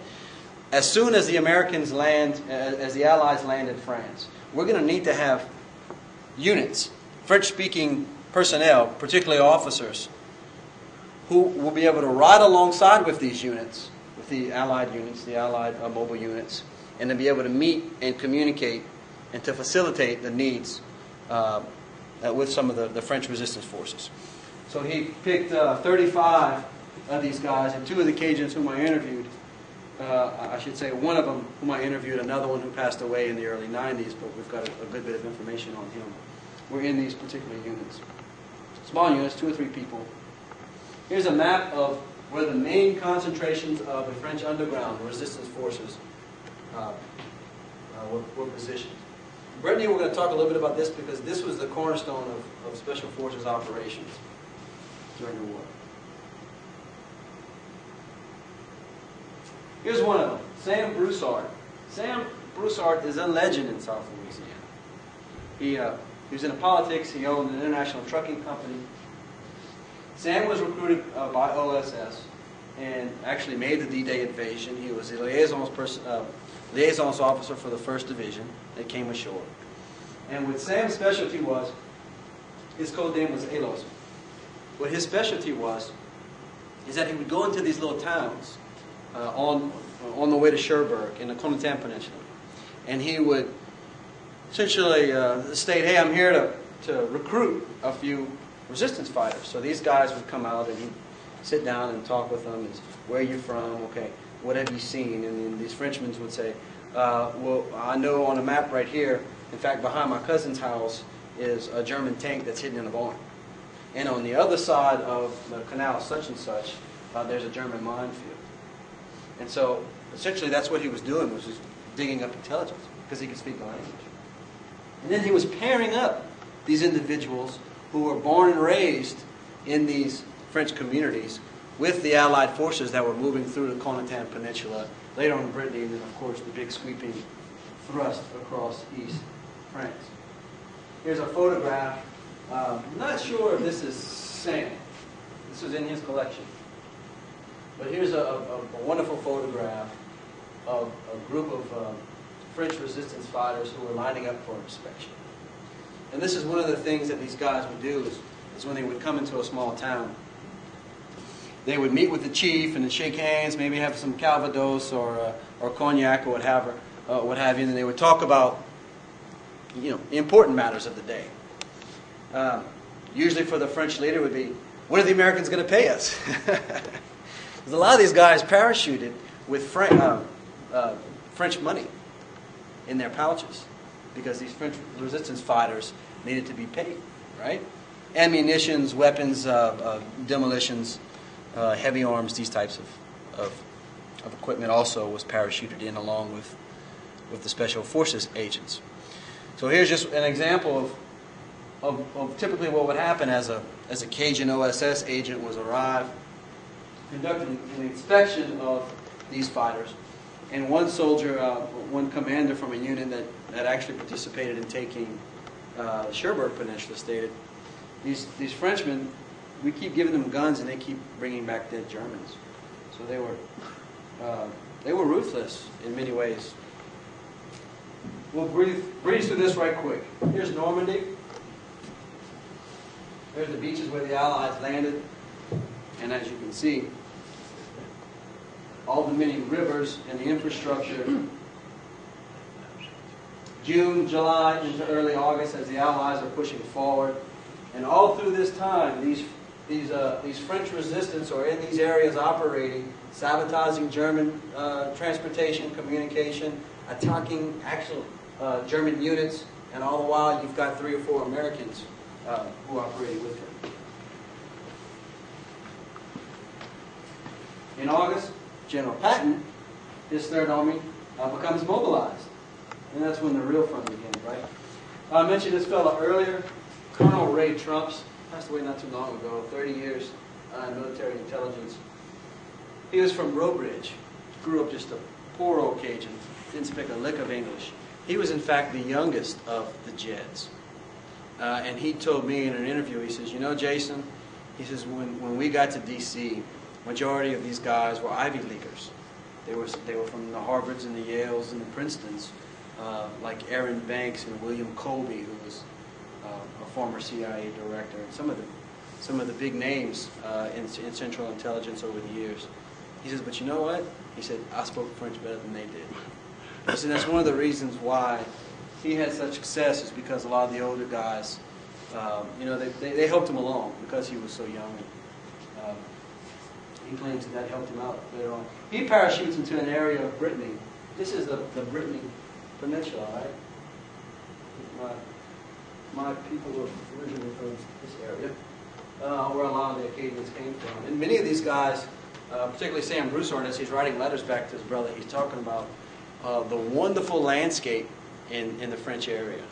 as soon as the Americans land, as the Allies land in France, we're going to need to have units, French-speaking personnel, particularly officers, who will be able to ride alongside with these units, with the Allied units, the Allied mobile units, and to be able to meet and communicate and to facilitate the needs with some of the French resistance forces. So he picked 35 of these guys, and two of the Cajuns whom I interviewed, I should say one of them whom I interviewed, another one who passed away in the early 90s, but we've got a good bit of information on him. We're in these particular units. Small units, 2 or 3 people. Here's a map of where the main concentrations of the French underground resistance forces were positioned. Brittany, we're going to talk a little bit about this because this was the cornerstone of Special Forces operations during the war. Here's one of them, Sam Broussard. Sam Broussard is a legend in South Louisiana. He was in politics. He owned an international trucking company. Sam was recruited by OSS and actually made the D-Day invasion. He was the liaisons officer for the 1st Division that came ashore. And what Sam's specialty was, his code name was Alos. What his specialty was is that he would go into these little towns on the way to Cherbourg in the Connetan Peninsula. And he would essentially state, hey, I'm here to recruit a few resistance fighters. So these guys would come out and he'd sit down and talk with them. Where are you from? Okay, what have you seen? And then these Frenchmen would say, well, I know on a map right here, in fact, behind my cousin's house is a German tank that's hidden in a barn. And on the other side of the canal such and such, there's a German minefield. And so essentially that's what he was doing, was just digging up intelligence because he could speak the language. And then he was pairing up these individuals who were born and raised in these French communities with the Allied forces that were moving through the Connetan Peninsula, later on in Brittany, and then of course the big sweeping thrust across East France. Here's a photograph. I'm not sure if this is Sam. This was in his collection. But here's a wonderful photograph of a group of French resistance fighters who were lining up for inspection. And this is one of the things that these guys would do is when they would come into a small town, they would meet with the chief and then shake hands, maybe have some calvados or cognac or what have you, and then they would talk about important matters of the day. Usually for the French leader would be, what are the Americans going to pay us? Because a lot of these guys parachuted with French money in their pouches because these French resistance fighters needed to be paid, right? Ammunitions, weapons, demolitions, heavy arms, these types of equipment also was parachuted in along with the Special Forces agents. So here's just an example of typically what would happen as a Cajun OSS agent was arrive, conducted an inspection of these fighters, and one soldier, one commander from a unit that actually participated in taking the Cherbourg Peninsula stated, these Frenchmen, we keep giving them guns and they keep bringing back dead Germans. So they were ruthless in many ways. We'll breeze through this right quick. Here's Normandy. There's the beaches where the Allies landed. And as you can see, all the many rivers and the infrastructure. June, July, into early August as the Allies are pushing forward. And all through this time, these French resistance are in these areas operating, sabotaging German transportation, communication, attacking actual German units, and all the while you've got 3 or 4 Americans who operated with them. In August, General Patton, his Third Army, becomes mobilized. And that's when the real fun begins, right? I mentioned this fellow earlier, Colonel Ray Trumps, passed away not too long ago, 30 years in military intelligence. He was from Robridge, grew up just a poor old Cajun, didn't speak a lick of English. He was in fact the youngest of the Jeds. And he told me in an interview, he says, Jason, he says, when we got to D.C., majority of these guys were Ivy Leaguers. They were from the Harvards and the Yales and the Princetons, like Aaron Banks and William Colby, who was a former CIA director, and some of the big names in Central Intelligence over the years. He says, but you know what? He said, I spoke French better than they did. He said, that's one of the reasons why he had such success is because a lot of the older guys, they helped him along because he was so young. he claims that helped him out later on. He parachutes into an area of Brittany. This is the Brittany Peninsula, right? My people were originally from this area, where a lot of the Acadians came from. And many of these guys, particularly Sam Broussard, as he's writing letters back to his brother, he's talking about the wonderful landscape in the French area.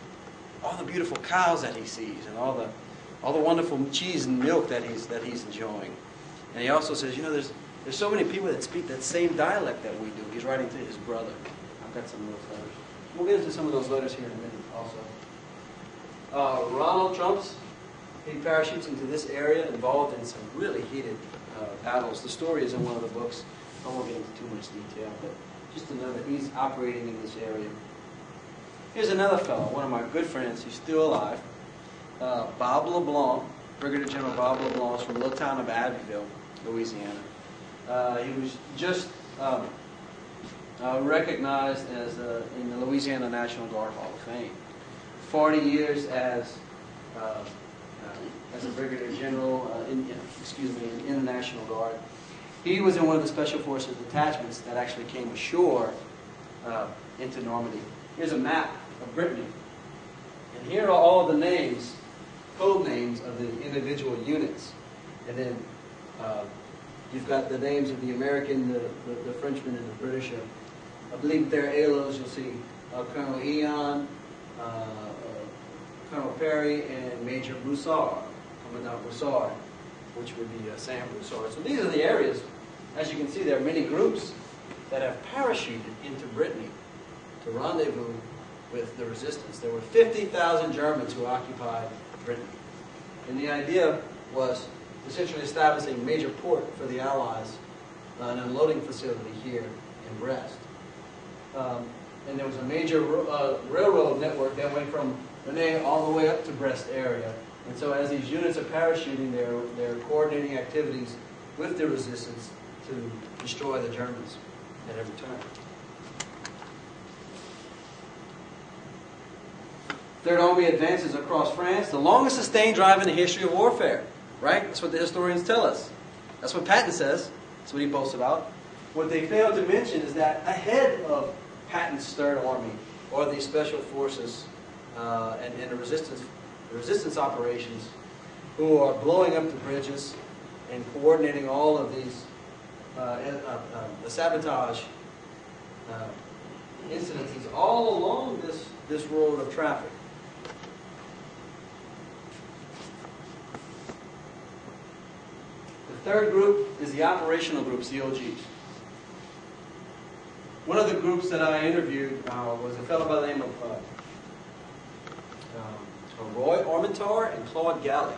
All the beautiful cows that he sees, and all the wonderful cheese and milk that he's enjoying. And he also says, you know, there's so many people that speak that same dialect that we do. He's writing to his brother. I've got some of those letters. We'll get into some of those letters here in a minute also. Ronald Trumps, he parachutes into this area, involved in some really heated battles. The story is in one of the books. I won't get into too much detail, but just to know that he's operating in this area. Here's another fellow, one of my good friends. He's still alive. Bob LeBlanc, Brigadier General Bob LeBlanc, from the little town of Abbeville, Louisiana. He was just recognized as in the Louisiana National Guard Hall of Fame. 40 years as a Brigadier General in the National Guard. He was in one of the Special Forces detachments that actually came ashore into Normandy. Here's a map of Brittany. And here are all of the names, code names of the individual units. And then you've got the names of the American, the Frenchman, and the British. I believe their ALOs, you'll see Colonel Eon, Colonel Perry, and Major Broussard, Commandant Broussard, which would be Sam Broussard. So these are the areas. As you can see, there are many groups that have parachuted into Brittany to rendezvous with the resistance. There were 50,000 Germans who occupied Brittany. And the idea was to essentially establish a major port for the Allies, an unloading facility here in Brest. And there was a major railroad network that went from Rennes all the way up to Brest area. And so as these units are parachuting, they're coordinating activities with the resistance to destroy the Germans at every turn. Third Army advances across France, the longest sustained drive in the history of warfare. Right? That's what the historians tell us. That's what Patton says. That's what he boasts about. What they fail to mention is that ahead of Patton's Third Army, or the Special Forces and the resistance operations, who are blowing up the bridges and coordinating all of these the sabotage incidences all along this road of traffic. The third group is the operational groups, the OGs. One of the groups that I interviewed was a fellow by the name of Roy Ormentar and Claude Galley.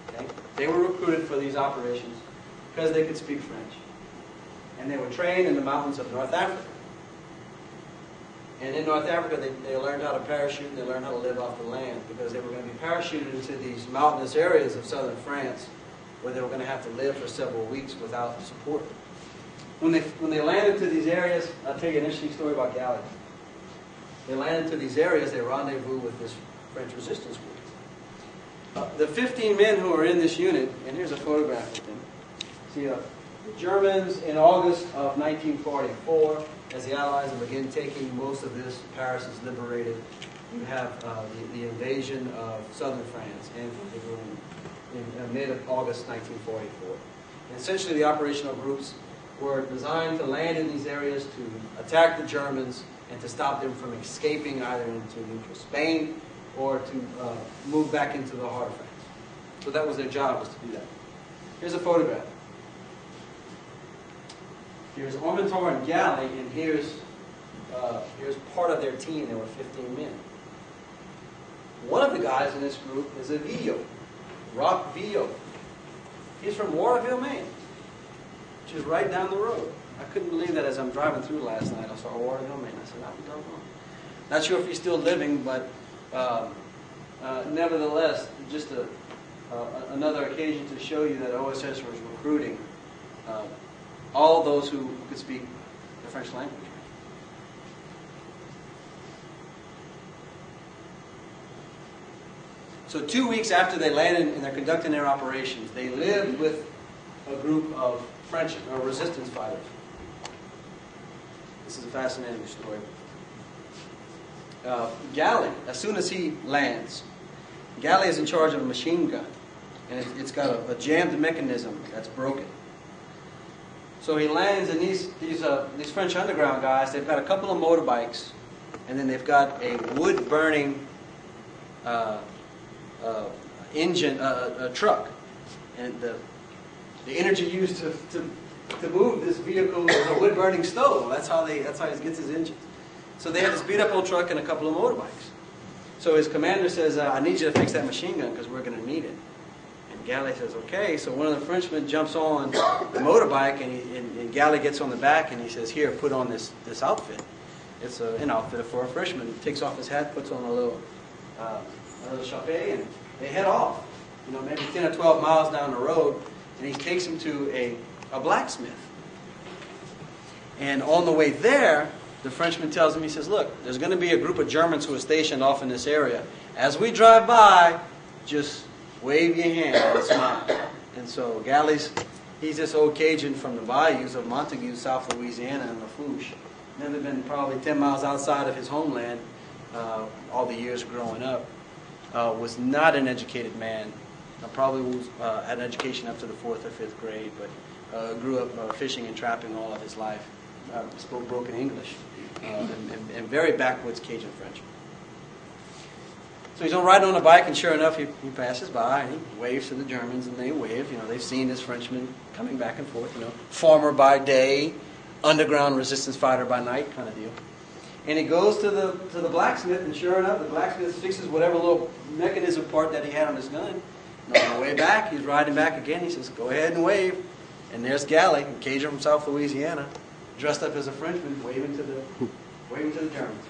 Okay? They were recruited for these operations because they could speak French. And they were trained in the mountains of North Africa. And in North Africa, they learned how to parachute, they learned how to live off the land, because they were going to be parachuted into these mountainous areas of southern France, where they were going to have to live for several weeks without support. When they landed to these areas, I'll tell you an interesting story about Galley. They landed to these areas, they rendezvoused with this French resistance group. The 15 men who are in this unit, and here's a photograph of them. See, the Germans in August of 1944, as the Allies begin taking most of this, Paris is liberated. You have the invasion of southern France and in mid-August 1944. And essentially, the operational groups were designed to land in these areas to attack the Germans and to stop them from escaping either into neutral Spain or to move back into the heart of France. So that was their job, was to do that. Here's a photograph. Here's Ormentar and Galley, and here's part of their team. There were 15 men. One of the guys in this group is a Villot, Rock Villot. He's from Warrenville, Maine, which is right down the road. I couldn't believe that as I'm driving through last night. I saw Warrenville, Maine. I said, I don't know. Not sure if he's still living, but nevertheless, just another occasion to show you that OSS was recruiting all those who could speak the French language. So 2 weeks after they landed and they're conducting their operations, they lived with a group of French resistance fighters. This is a fascinating story. Galley, as soon as he lands, Galley is in charge of a machine gun, and it's got a jammed mechanism that's broken. So he lands, and these French underground guys, they've got a couple of motorbikes, and then they've got a wood-burning engine, a truck, and the energy used to move this vehicle is a wood-burning stove. That's how he gets his engines. So they have this beat-up old truck and a couple of motorbikes. So his commander says, I need you to fix that machine gun because we're going to need it. And Galley says, okay. So one of the Frenchmen jumps on the motorbike, and Galley gets on the back, and he says, here, put on this outfit. It's an outfit for a Frenchman. He takes off his hat, puts on a little chapeau, and they head off. Maybe 10 or 12 miles down the road, and he takes him to a blacksmith. And on the way there, the Frenchman tells him, he says, look, there's going to be a group of Germans who are stationed off in this area. As we drive by, just wave your hand and smile. And so Galley's, he's this old Cajun from the bayous of Montague, South Louisiana, and Lafourche. Never been probably 10 miles outside of his homeland all the years growing up. Was not an educated man. Probably was, had an education up to the 4th or 5th grade, but grew up fishing and trapping all of his life. Spoke broken English, and very backwoods Cajun French. So he's riding on a bike, and sure enough, he passes by, and he waves to the Germans, and they wave. They've seen this Frenchman coming back and forth, farmer by day, underground resistance fighter by night kind of deal. And he goes to the blacksmith, and sure enough, the blacksmith fixes whatever little mechanism part that he had on his gun. And on the way back, he's riding back again. He says, go ahead and wave. And there's Galley, a Cajun from South Louisiana, dressed up as a Frenchman, waving to the Germans.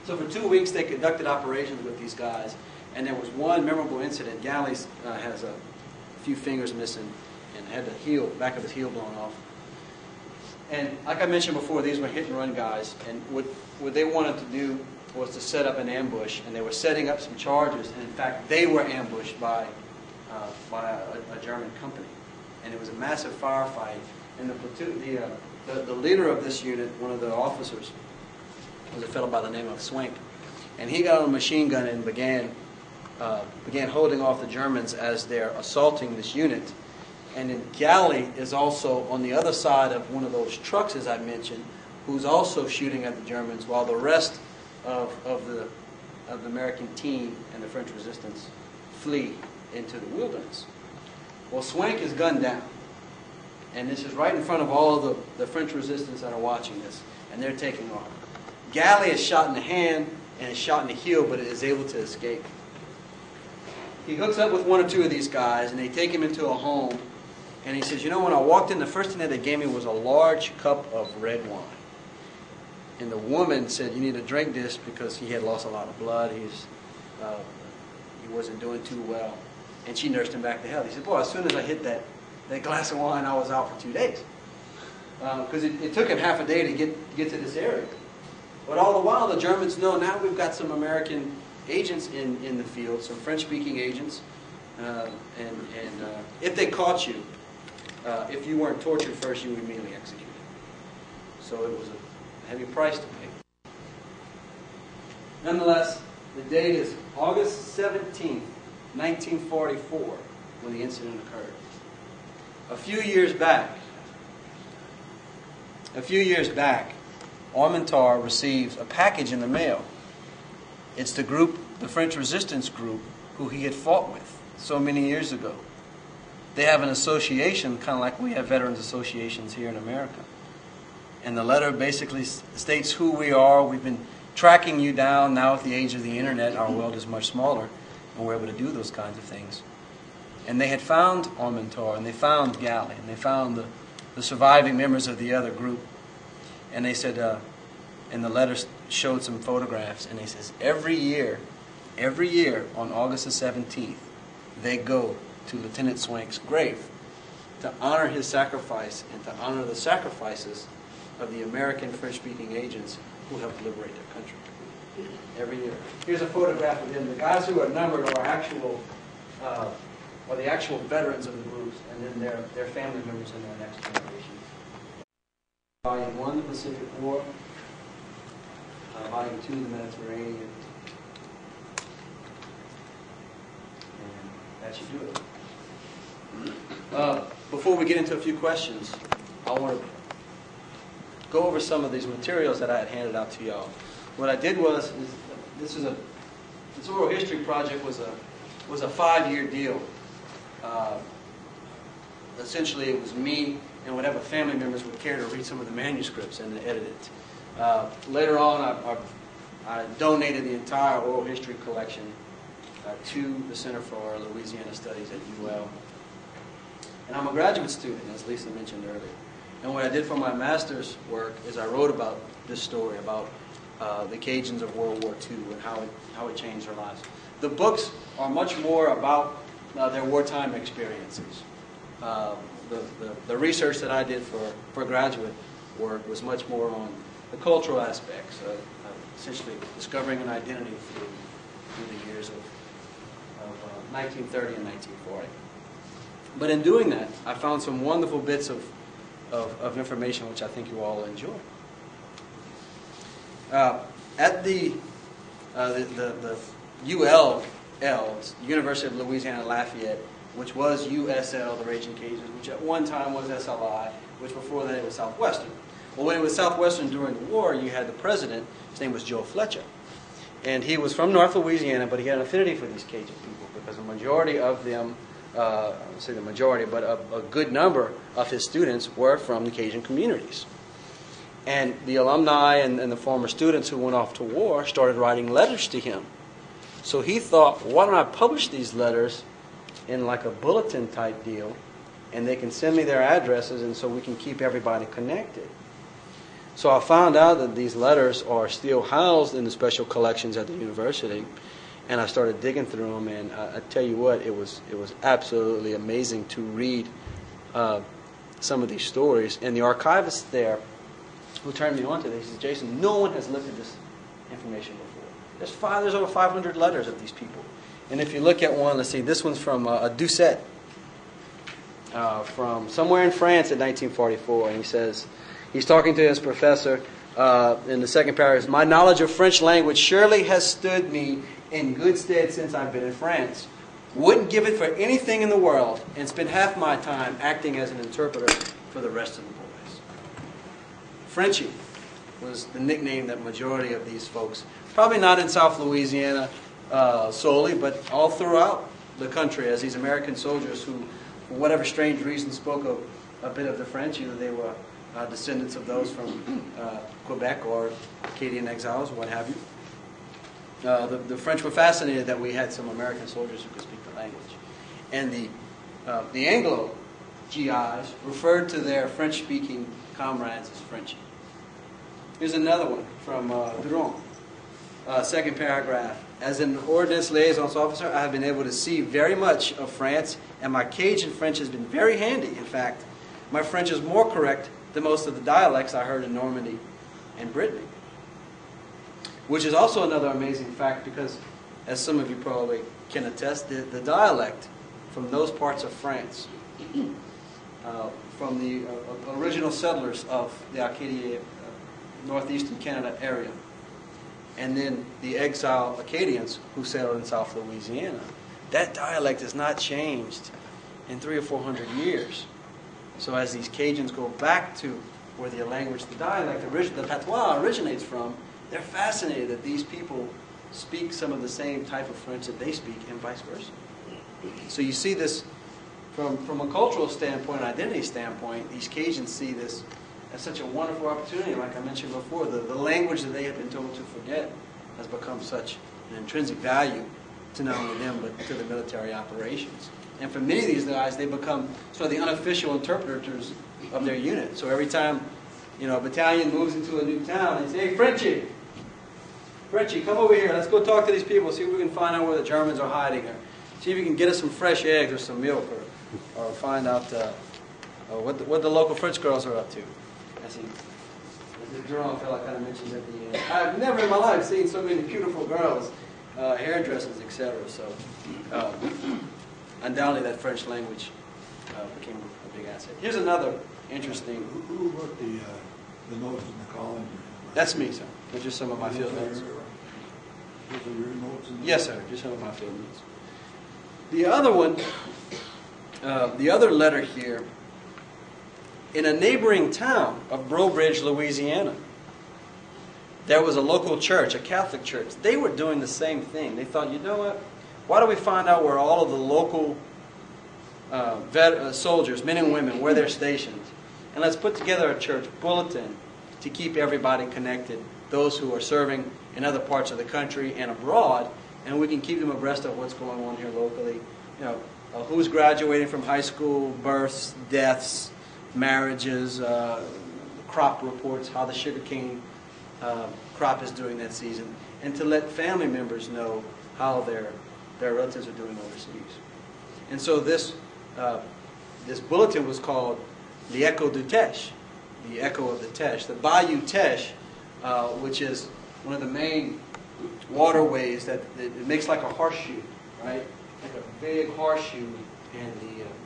So for 2 weeks, they conducted operations with these guys. And there was one memorable incident. Galley has a few fingers missing and had the back of his heel blown off. And like I mentioned before, these were hit-and-run guys. And what they wanted to do was to set up an ambush. And they were setting up some charges. And in fact, they were ambushed by a German company. And it was a massive firefight. And the platoon, the leader of this unit, one of the officers, was a fellow by the name of Swank. And he got on a machine gun and began holding off the Germans as they're assaulting this unit. And then Galley is also on the other side of one of those trucks, as I mentioned, who's also shooting at the Germans, while the rest of the American team and the French resistance flee into the wilderness. Well, Swank is gunned down. And this is right in front of all of the French resistance that are watching this. And they're taking off. Galley is shot in the hand and is shot in the heel, but is able to escape. He hooks up with one or two of these guys, and they take him into a home. And he says, when I walked in, the first thing that they gave me was a large cup of red wine. And the woman said, you need to drink this because he had lost a lot of blood. He wasn't doing too well. And she nursed him back to health. He said, boy, as soon as I hit that glass of wine, I was out for 2 days. Because it took him half a day to get to this area. But all the while, the Germans know now we've got some American agents in the field, some French-speaking agents. And if they caught you, if you weren't tortured first, you were immediately executed. So it was a heavy price to pay. Nonetheless, the date is August 17th, 1944, when the incident occurred. A few years back, Armentar receives a package in the mail. It's the French resistance group, who he had fought with so many years ago. They have an association, kind of like we have veterans associations here in America. And the letter basically states who we are. We've been tracking you down. Now at the age of the internet, our world is much smaller, and we're able to do those kinds of things. And they had found Armentar, and they found Galley, and they found the surviving members of the other group. And they said, and the letter showed some photographs, and they says, every year on August the 17th, they go to Lieutenant Swank's grave to honor his sacrifice and to honor the sacrifices of the American French-speaking agents who helped liberate their country. Every year. Here's a photograph of them. The guys who are numbered are the actual veterans of the groups. and then their family members in their next generation. Volume 1, the Pacific War. Volume 2, the Mediterranean. And that should do it. Before we get into a few questions, I want to go over some of these materials that I had handed out to y'all. What I did was, this oral history project was a 5-year deal. Essentially, it was me and whatever family members would care to read some of the manuscripts and to edit it. Later on, I donated the entire oral history collection to the Center for Louisiana Studies at UL. And I'm a graduate student, as Lisa mentioned earlier. And what I did for my master's work is I wrote about this story, about the Cajuns of World War II and how it changed their lives. The books are much more about their wartime experiences. The research that I did for graduate work was much more on the cultural aspects, essentially discovering an identity through the years of 1930 and 1940. But in doing that, I found some wonderful bits of information which I think you all will enjoy. At the UL, University of Louisiana Lafayette, which was USL, the Raging Cajuns, which at one time was SLI, which before that it was Southwestern. Well, when it was Southwestern during the war, you had the president, his name was Joe Fletcher. And he was from North Louisiana, but he had an affinity for these Cajun people because the majority of them, I won't say the majority, but a good number of his students were from the Cajun communities. And the alumni and the former students who went off to war started writing letters to him. So he thought, why don't I publish these letters in like a bulletin type deal, and they can send me their addresses, and so we can keep everybody connected. So I found out that these letters are still housed in the special collections at the university, and I started digging through them, and I tell you what, it was absolutely amazing to read some of these stories. And the archivist there, who turned me on to this, he said, Jason, no one has looked at this information before. There's over 500 letters of these people. And if you look at one, let's see, this one's from a Doucet, from somewhere in France in 1944, and he says, he's talking to his professor in the second paragraph, my knowledge of French language surely has stood me in good stead since I've been in France. Wouldn't give it for anything in the world, and spend half my time acting as an interpreter for the rest of the boys. Frenchie was the nickname that majority of these folks, probably not in South Louisiana solely, but all throughout the country as these American soldiers who, for whatever strange reason, spoke a bit of the French. Either they were descendants of those from Quebec or Acadian exiles, what have you. The French were fascinated that we had some American soldiers who could speak the language. And the Anglo GIs referred to their French-speaking comrades as Frenchie. Here's another one from Duron. Second paragraph. As an ordnance liaisons officer, I have been able to see very much of France, and my Cajun French has been very handy. In fact, my French is more correct than most of the dialects I heard in Normandy and Brittany. Which is also another amazing fact because, as some of you probably can attest, the dialect from those parts of France, from the original settlers of the Acadia, northeastern Canada area, and then the exile Acadians who settled in South Louisiana, that dialect has not changed in 300 or 400 years. So as these Cajuns go back to where the language, the dialect, the patois originates from, they're fascinated that these people speak some of the same type of French that they speak and vice versa. So you see this from a cultural standpoint, identity standpoint, these Cajuns see this as such a wonderful opportunity. Like I mentioned before, the language that they have been told to forget has become such an intrinsic value to not only them but to the military operations. And for many of these guys, they become sort of the unofficial interpreters of their unit. So every time, a battalion moves into a new town, they say, hey, Frenchie, come over here. Let's go talk to these people, see if we can find out where the Germans are hiding, or see if you can get us some fresh eggs or some milk, or find out what the local French girls are up to. I see. The Jerome fellow kind of mentions at the end. I've never in my life seen so many beautiful girls, hairdressers, etc. So undoubtedly that French language became a big asset. Here's another interesting. Who wrote the notes in the column? That's me, sir. They're just some of my field notes. Those are your notes? Yes, sir. Just some of my field notes. The other one, the other letter here, in a neighboring town of Brobridge, Louisiana, there was a local church, a Catholic church. They were doing the same thing. They thought, you know what? Why don't we find out where all of the local soldiers, men and women, where they're stationed, and let's put together a church bulletin to keep everybody connected, those who are serving in other parts of the country and abroad, and we can keep them abreast of what's going on here locally. You know, who's graduating from high school, births, deaths, marriages, crop reports, how the sugarcane crop is doing that season, and to let family members know how their relatives are doing overseas. And so this bulletin was called the Echo du Teche, the Echo of the Teche. The Bayou Teche, which is one of the main waterways that it makes like a horseshoe, right? Like a big horseshoe, and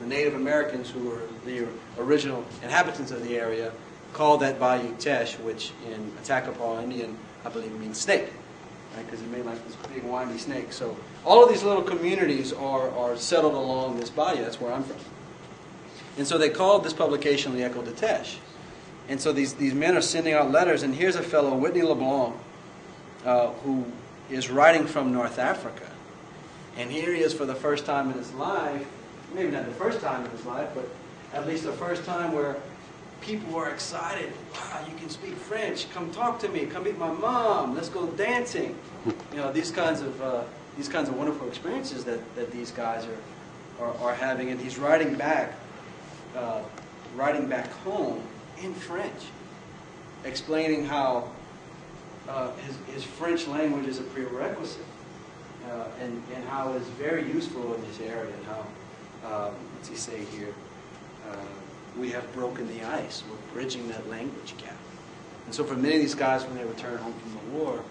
the Native Americans, who were the original inhabitants of the area, called that Bayou Teche, which in Attakapaw Indian, I believe, means snake, right? Because it made like this big windy snake. So all of these little communities are settled along this bayou. That's where I'm from. And so they called this publication the Echo du Teche. And so these men are sending out letters, and here's a fellow, Whitney LeBlanc, who is writing from North Africa. And here he is for the first time in his life, maybe not the first time in his life, but at least the first time where people were excited. Wow, you can speak French. Come talk to me. Come meet my mom. Let's go dancing. You know, these kinds of wonderful experiences that these guys are having. And he's writing back home in French, explaining how his French language is a prerequisite, and how it's very useful in this area, and how, what's he say here, we have broken the ice. We're bridging that language gap. And so for many of these guys, when they return home from the war,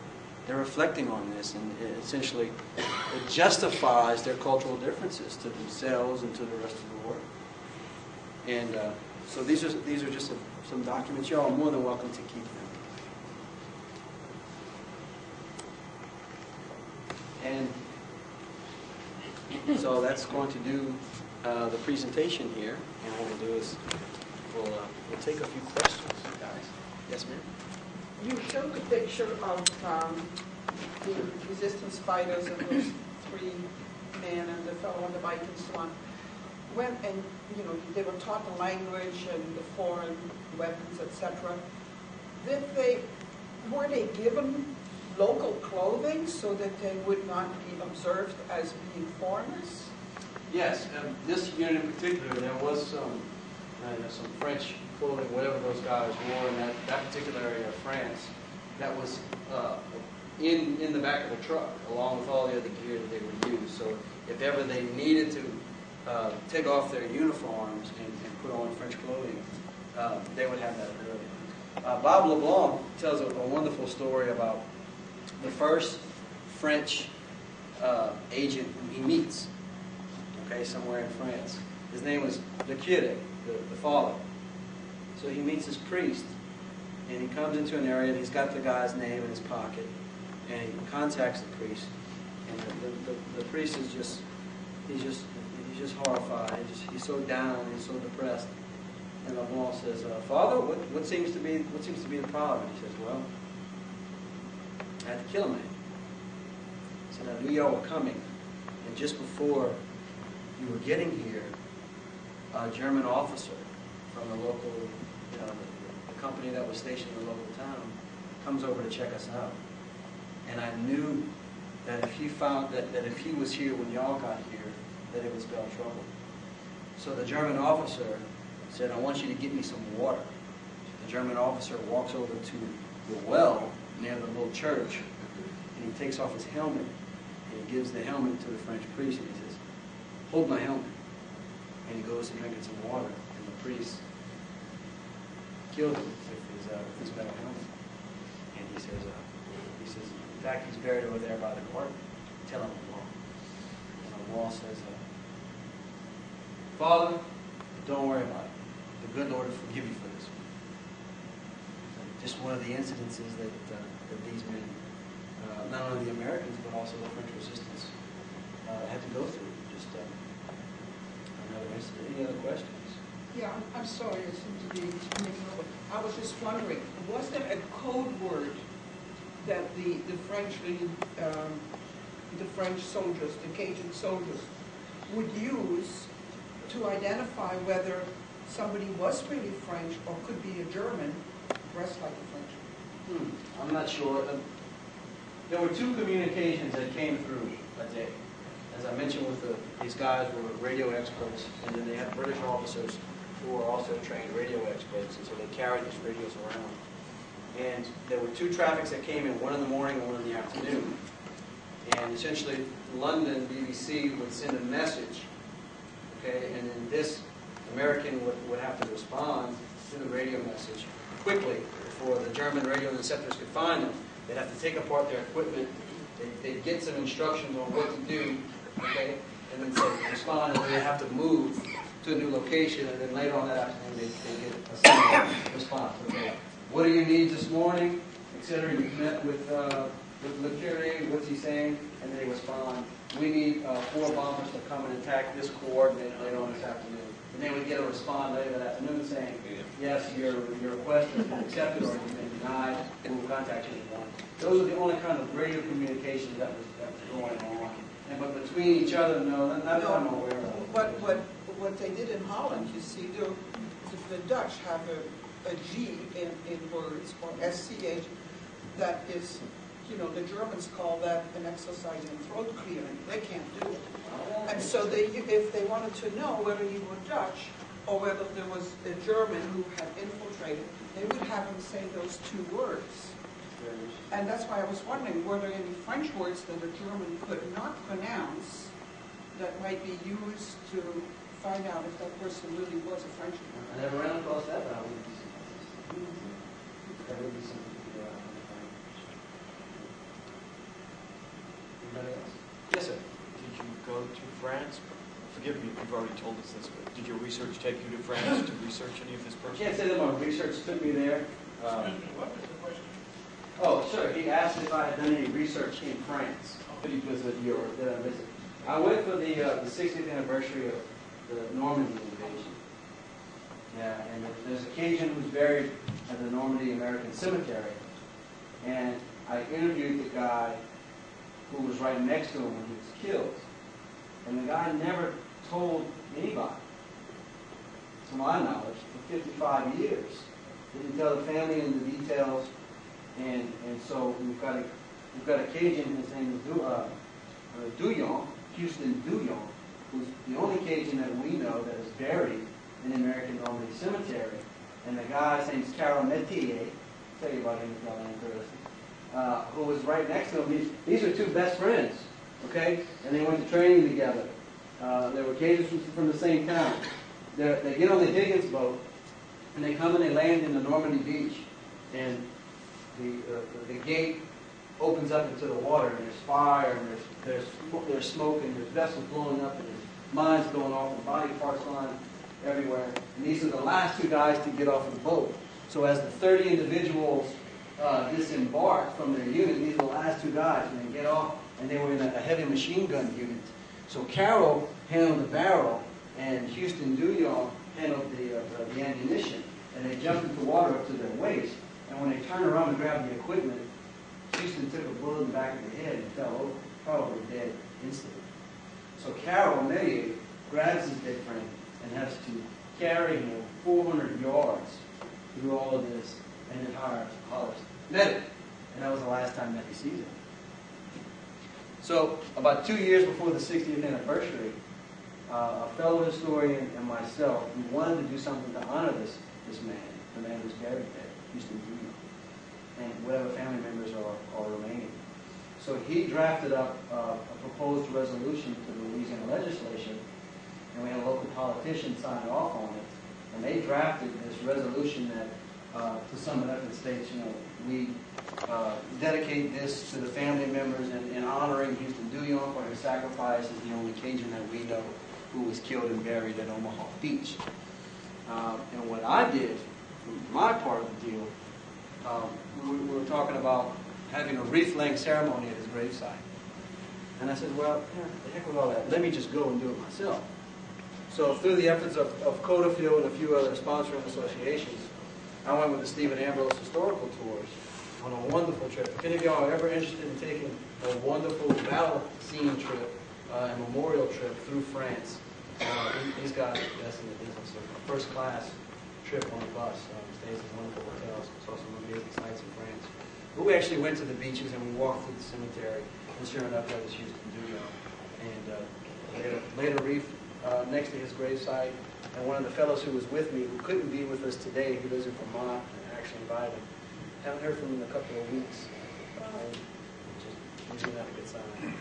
they're reflecting on this, and essentially it justifies their cultural differences to themselves and to the rest of the world. And so these are just some documents. Y'all are more than welcome to keep them. And so that's going to do the presentation here. And what we'll do is we'll take a few questions, guys. Yes, ma'am? You showed the picture of the resistance fighters and those three men and the fellow on the bike and so on. They were taught the language and the foreign weapons, etc. Were they given local clothing so that they would not be observed as being foreigners? Yes, this unit in particular, there was some French clothing, whatever those guys wore in that particular area of France, that was in the back of the truck, along with all the other gear that they would use. So if ever they needed to take off their uniforms and put on French clothing, they would have that ability. Bob LeBlanc tells a wonderful story about the first French agent he meets, somewhere in France. His name was the curé, the father. So he meets this priest, and he comes into an area, and he's got the guy's name in his pocket, and he contacts the priest, and the priest is just horrified. He's so down, he's so depressed. And LeBlanc says, "Father, what seems to be the problem?" And he says, "Well, I had to kill a man." So I knew y'all were coming, and just before you were getting here, a German officer from the local, the company that was stationed in the local town, comes over to check us out. And I knew that if he found that if he was here when y'all got here, that it would spell trouble. So the German officer said, "I want you to get me some water." The German officer walks over to the well near the little church, and he takes off his helmet, and he gives the helmet to the French priest, and he says, "Hold my helmet." And he goes to drinking some water, and the priest killed him with his metal helmet. And he says, in fact, he's buried over there by the garden. Tell him the wall. And the wall says, "Father, don't worry about it. The good Lord will forgive you for this. Just one of the incidences that these men, not only the Americans, but also the French resistance, had to go through. Just another incident. Any other questions? Yeah, I'm sorry, I seem to be making over. I was just wondering, was there a code word that the French soldiers, the Cajun soldiers, would use to identify whether somebody was really French or could be a German dressed like a Frenchman? I'm not sure. There were two communications that came through a day. As I mentioned, these guys were radio experts, and then they had British officers who were also trained radio experts, and so they carried these radios around. And there were two traffics that came in, one in the morning and one in the afternoon. And essentially, London, BBC would send a message, okay, and then this American would have to respond to the radio message quickly before the German radio interceptors could find them. They'd have to take apart their equipment. They'd get some instructions on what to do, okay, and then say, respond, and then they'd have to move to a new location, and then later on that afternoon they'd get a similar response. Okay, what do you need this morning, etc. You met with Le Curé, what's he saying? And they respond, we need 4 bombers to come and attack this coordinate later on this afternoon. And they would get a response later that afternoon saying, yes, your request has been accepted or you've been denied, and we'll contact you in the morning. Those are the only kind of radio communication that was going on. But between each other, no, not that I'm aware of. But what they did in Holland, you see, the Dutch have a G in words, or SCH, that is, the Germans call that an exercise in throat clearing. They can't do it. And so if they wanted to know whether you were Dutch or whether there was a German who had infiltrated, they would have him say those 2 words. And that's why I was wondering, were there any French words that a German could not pronounce that might be used to find out if that person really was a Frenchman? I never ran across that, but I would be surprised. That would be something to do out. Anybody else? Yes, sir. Did you go to France? Forgive me if you've already told us this, but did your research take you to France to research any of this I person? can't say that my research took me there. What was the question? Oh, sure. He asked if I had done any research in France. Did you visit Europe? Did I visit? I went for the 60th anniversary of the Normandy invasion. Yeah, and there's a Cajun who's buried at the Normandy American Cemetery. And I interviewed the guy who was right next to him when he was killed. And the guy never told anybody, to my knowledge, for 55 years. Didn't tell the family in the details. And so we've got a Cajun, his name is Douillon, Houston Douillon, who's the only Cajun that we know that is buried in the American Normandy Cemetery. And the guy's name is Carol Metier. I'll tell you about him if y'all are interested. Who was right next to him. These are 2 best friends, okay? And they went to training together. They were Cajuns from the same town. They get on the Higgins boat, and they come and they land in the Normandy beach. And the gate opens up into the water, and there's fire, and there's smoke, and there's vessels blowing up, and there's mines going off, and body parts flying everywhere. And these are the last 2 guys to get off of the boat. So as the 30 individuals disembark from their unit, these are the last 2 guys, and they get off, and they were in a heavy machine gun unit. So Carroll handled the barrel, and Houston Douillon handled the ammunition, and they jumped into water up to their waist. And when they turned around and grabbed the equipment, Houston took a bullet in the back of the head and fell over, probably dead instantly. So Carroll Metier grabs his dead friend and has to carry him 400 yards through all of this, and then hollers, medic. And that was the last time that he sees him. So about 2 years before the 60th anniversary, a fellow historian and myself, we wanted to do something to honor this man, the man who's buried there, Houston Douillon, and whatever family members are remaining. So he drafted up a proposed resolution to the Louisiana legislature, and we had a local politician sign off on it. And they drafted this resolution that, to sum it up, it states, we dedicate this to the family members in honoring Houston Douillon for his sacrifice as the only Cajun that we know who was killed and buried at Omaha Beach. And what I did, my part of the deal, we were talking about having a wreath-laying ceremony at his gravesite. And I said, well, the heck with all that. Let me just go and do it myself. So through the efforts of Codafield and a few other sponsoring associations, I went with the Stephen Ambrose Historical Tours on a wonderful trip. If any of y'all are ever interested in taking a wonderful battle scene trip, a memorial trip through France, these guys are the best in the business. So a first-class trip on a bus. Stays in wonderful hotels. Saw some amazing sights in France. But we actually went to the beaches and we walked through the cemetery. And sure enough, that was Houston Duyo. And laid a wreath next to his gravesite. And one of the fellows who was with me, who couldn't be with us today, he lives in Vermont, and I actually invited him. Haven't heard from him in a couple of weeks. Which is usually not a good sign.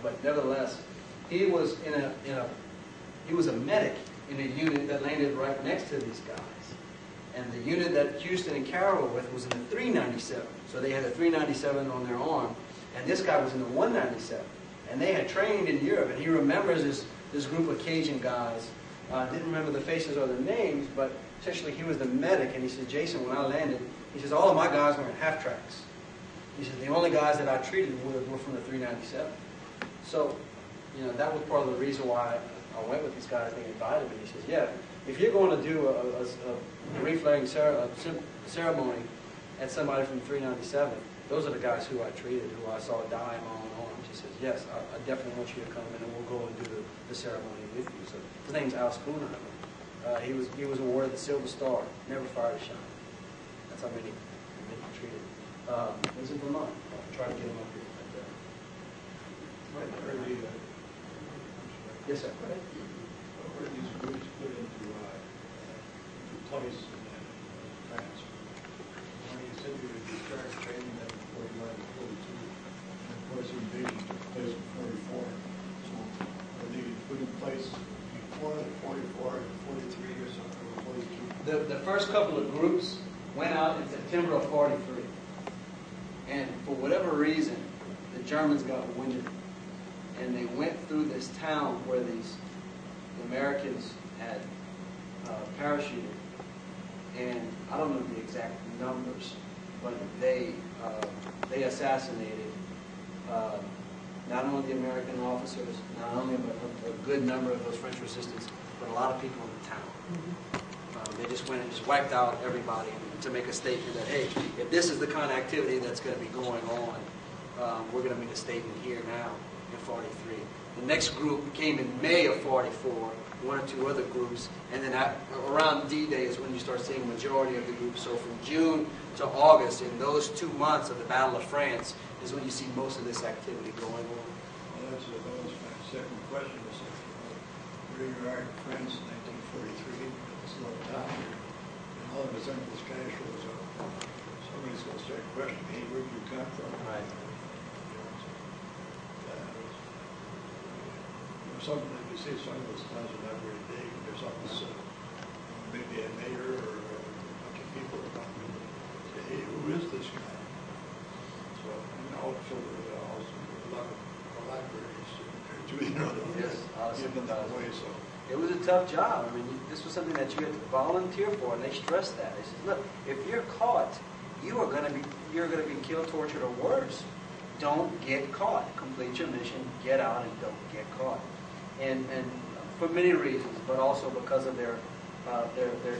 But nevertheless, he was he was a medic in a unit that landed right next to these guys. And the unit that Houston and Carroll were with was in the 397. So they had a 397 on their arm, and this guy was in the 197. And they had trained in Europe, and he remembers this group of Cajun guys. Didn't remember the faces or the names, but essentially he was the medic, and he said, Jason, when I landed, he says, all of my guys were in half tracks. He said, the only guys that I treated were from the 397. So, that was part of the reason why I went with these guys. They invited me. He says, yeah, if you're going to do a wreath-laying ceremony at somebody from 397, those are the guys who I treated, who I saw die in my own arms. He says, yes, I definitely want you to come in and we'll go and do the ceremony with you. So his name's Al Spooner. He was awarded the Silver Star, never fired a shot. That's how many he treated. He was in Vermont. I'll try to get him up here. Yes, sir. What were these groups put into place in France? When you said you would start training them in 41 and 42, and of course the invasion took place in 44. So were they put in place before the 44 and 43 or something, or 42? The first couple of groups went out in September of 43. And for whatever reason, the Germans got wind of it. And they went through this town where the Americans had parachuted. And I don't know the exact numbers, but they assassinated not only the American officers, not only a good number of those French resistance, but a lot of people in the town. They just went and just wiped out everybody to make a statement that, hey, if this is the kind of activity that's going to be going on, we're going to make a statement here now. In 43. The next group came in May of 44, one or two other groups, and then around D-Day is when you start seeing the majority of the groups. So from June to August, in those 2 months of the Battle of France, is when you see most of this activity going on. Well, that was my second question. Is where you are in France in 1943, it's a little down here, and all of a sudden this guy shows up. Somebody's going to start questioning, hey, where did you come from? Right. Something like you say, some of those towns are not very big. There's always maybe a mayor or a bunch of people around me say, hey, who is this guy? So, and also a lot of libraries there too, Yes, give them that way. So it was a tough job. I mean, this was something that you had to volunteer for, and they stressed that. They said, look, if you're caught, you're going to be killed, tortured, or worse. Don't get caught. Complete your mission, get out, and don't get caught. And for many reasons, but also because of their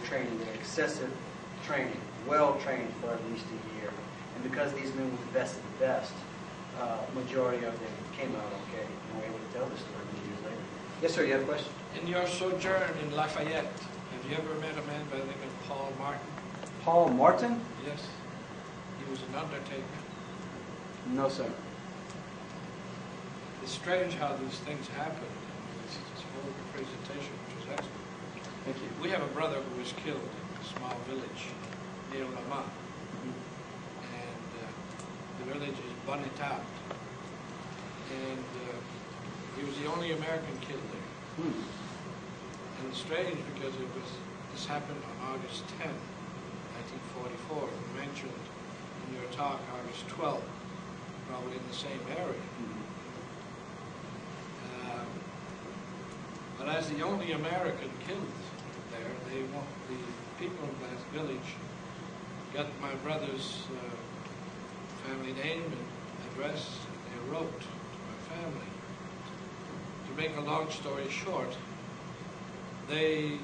training, their excessive training, well trained for at least a year, and because these men were the best of the best, majority of them came out okay, and were able to tell the story many years later. Yes, sir. You have a question? In your sojourn in Lafayette, have you ever met a man by the name of Paul Martin? Paul Martin? Yes. He was an undertaker. No, sir. It's strange how these things happen. It's a whole presentation, which was excellent. Thank you. We have a brother who was killed in a small village near Lamont. And the village is Bonitat. And he was the only American killed there. And it's strange because this happened on August 10, 1944. You mentioned in your talk August 12th, probably in the same area. But as the only American killed there, the people of that village got my brother's family name and address, and they wrote to my family. To make a long story short, they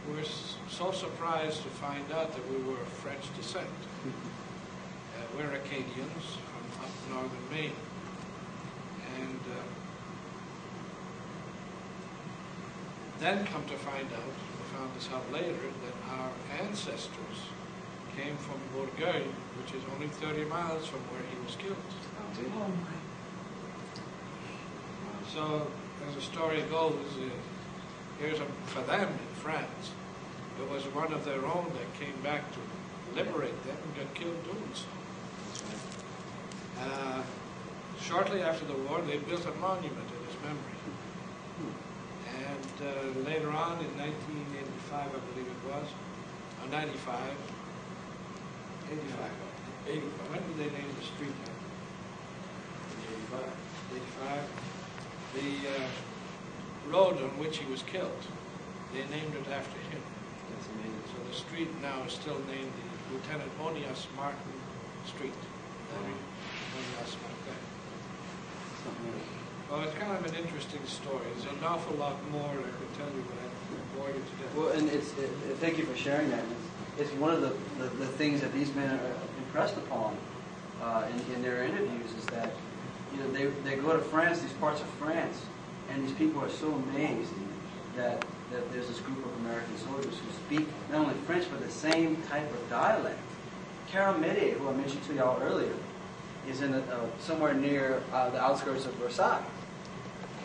were so surprised to find out that we were of French descent. We're Acadians from up northern Maine. And then come to find out, we found this out later, that our ancestors came from Bourgogne, which is only 30 miles from where he was killed. Oh, my. So, as the story goes, for them in France, it was one of their own that came back to liberate them and got killed doing so. Shortly after the war, they built a monument in his memory. And later on, in 1985, I believe it was, or 95, 85. When did they name the street? 85. The road on which he was killed, they named it after him. That's amazing. So the street now is still named the Lieutenant Onias Martin Street. Onias Martin. Well, it's kind of an interesting story. There's an awful lot more I could tell you, but I've bored you to death. Well, and thank you for sharing that. It's one of the things that these men are impressed upon in their interviews is that, you know, they go to France, these parts of France, and these people are so amazed that there's this group of American soldiers who speak not only French but the same type of dialect. Caramete, who I mentioned to y'all earlier, is in somewhere near the outskirts of Versailles,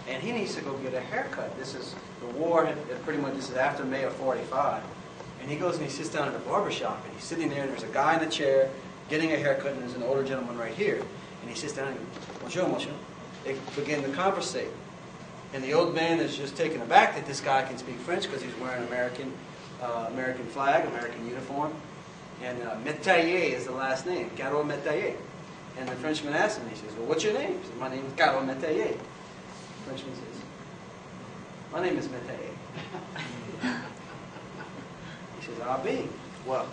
and he needs to go get a haircut. This is the war. Pretty much this is after May of '45, and he goes and he sits down at a barber shop, and he's sitting there, and there's a guy in a chair getting a haircut, and there's an older gentleman right here, and he sits down and goes, "Bonjour, monsieur." They begin to conversate, and the old man is just taken aback that this guy can speak French because he's wearing an American flag, American uniform, and Métayer is the last name, Carole Métayer. And the Frenchman asks him, he says, "Well, what's your name?" He says, "My name is Carole Métayer." The Frenchman says, "My name is Métayer." He says, "Ah, bien. Well,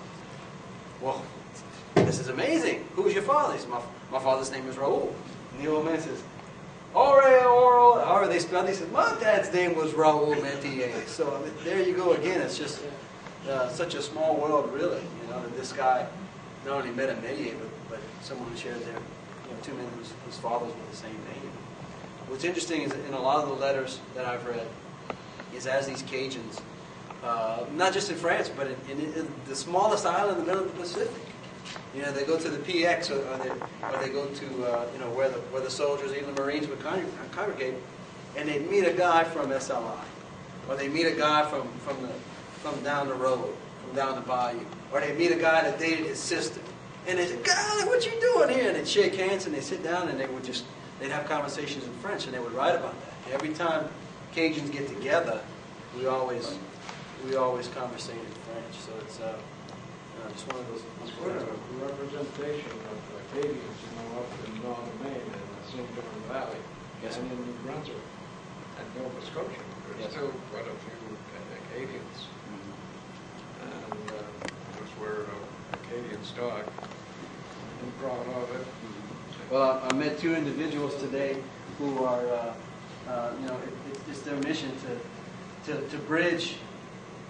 this is amazing. Who's your father?" He says, my father's name is Raoul. And the old man says, however they spelled it, he says, "My dad's name was Raoul Métayer." So there you go again. It's just such a small world, really. You know, that this guy not only met a Métayer, but someone who shares their, two men whose fathers were the same name. What's interesting is that in a lot of the letters that I've read, is as these Cajuns, not just in France, but in the smallest island in the middle of the Pacific. You know, they go to the PX, or they go to where the soldiers, even the Marines, would congregate, and they'd meet a guy from SLI, or they meet a guy from down the road, from down the bayou, or they meet a guy that dated his sister, and they say, "Golly, what you doing here?" And they'd shake hands, and they'd sit down, and they'd have conversations in French, and they would write about that. And every time Cajuns get together, we always conversate in French. So it's just one of those. What a representation of Acadians, up in northern Maine and the St. John Valley, Yes, and in New Brunswick and Nova Scotia. There's Yes. still quite a few Acadians, and those were Acadian stock. I'm proud of it. Well, I met two individuals today who are, it's their mission to bridge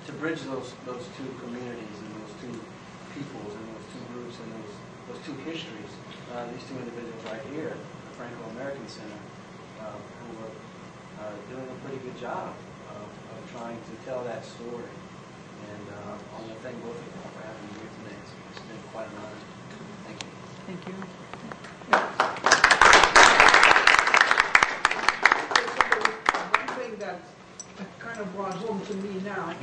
those two communities and those two peoples and those two groups and those two histories. These two individuals right here, the Franco-American Center, who are doing a pretty good job of trying to tell that story. And I want to thank both of you for having me here today. It's been quite an honor. Thank you. Thank you. One thing that kind of brought home to me now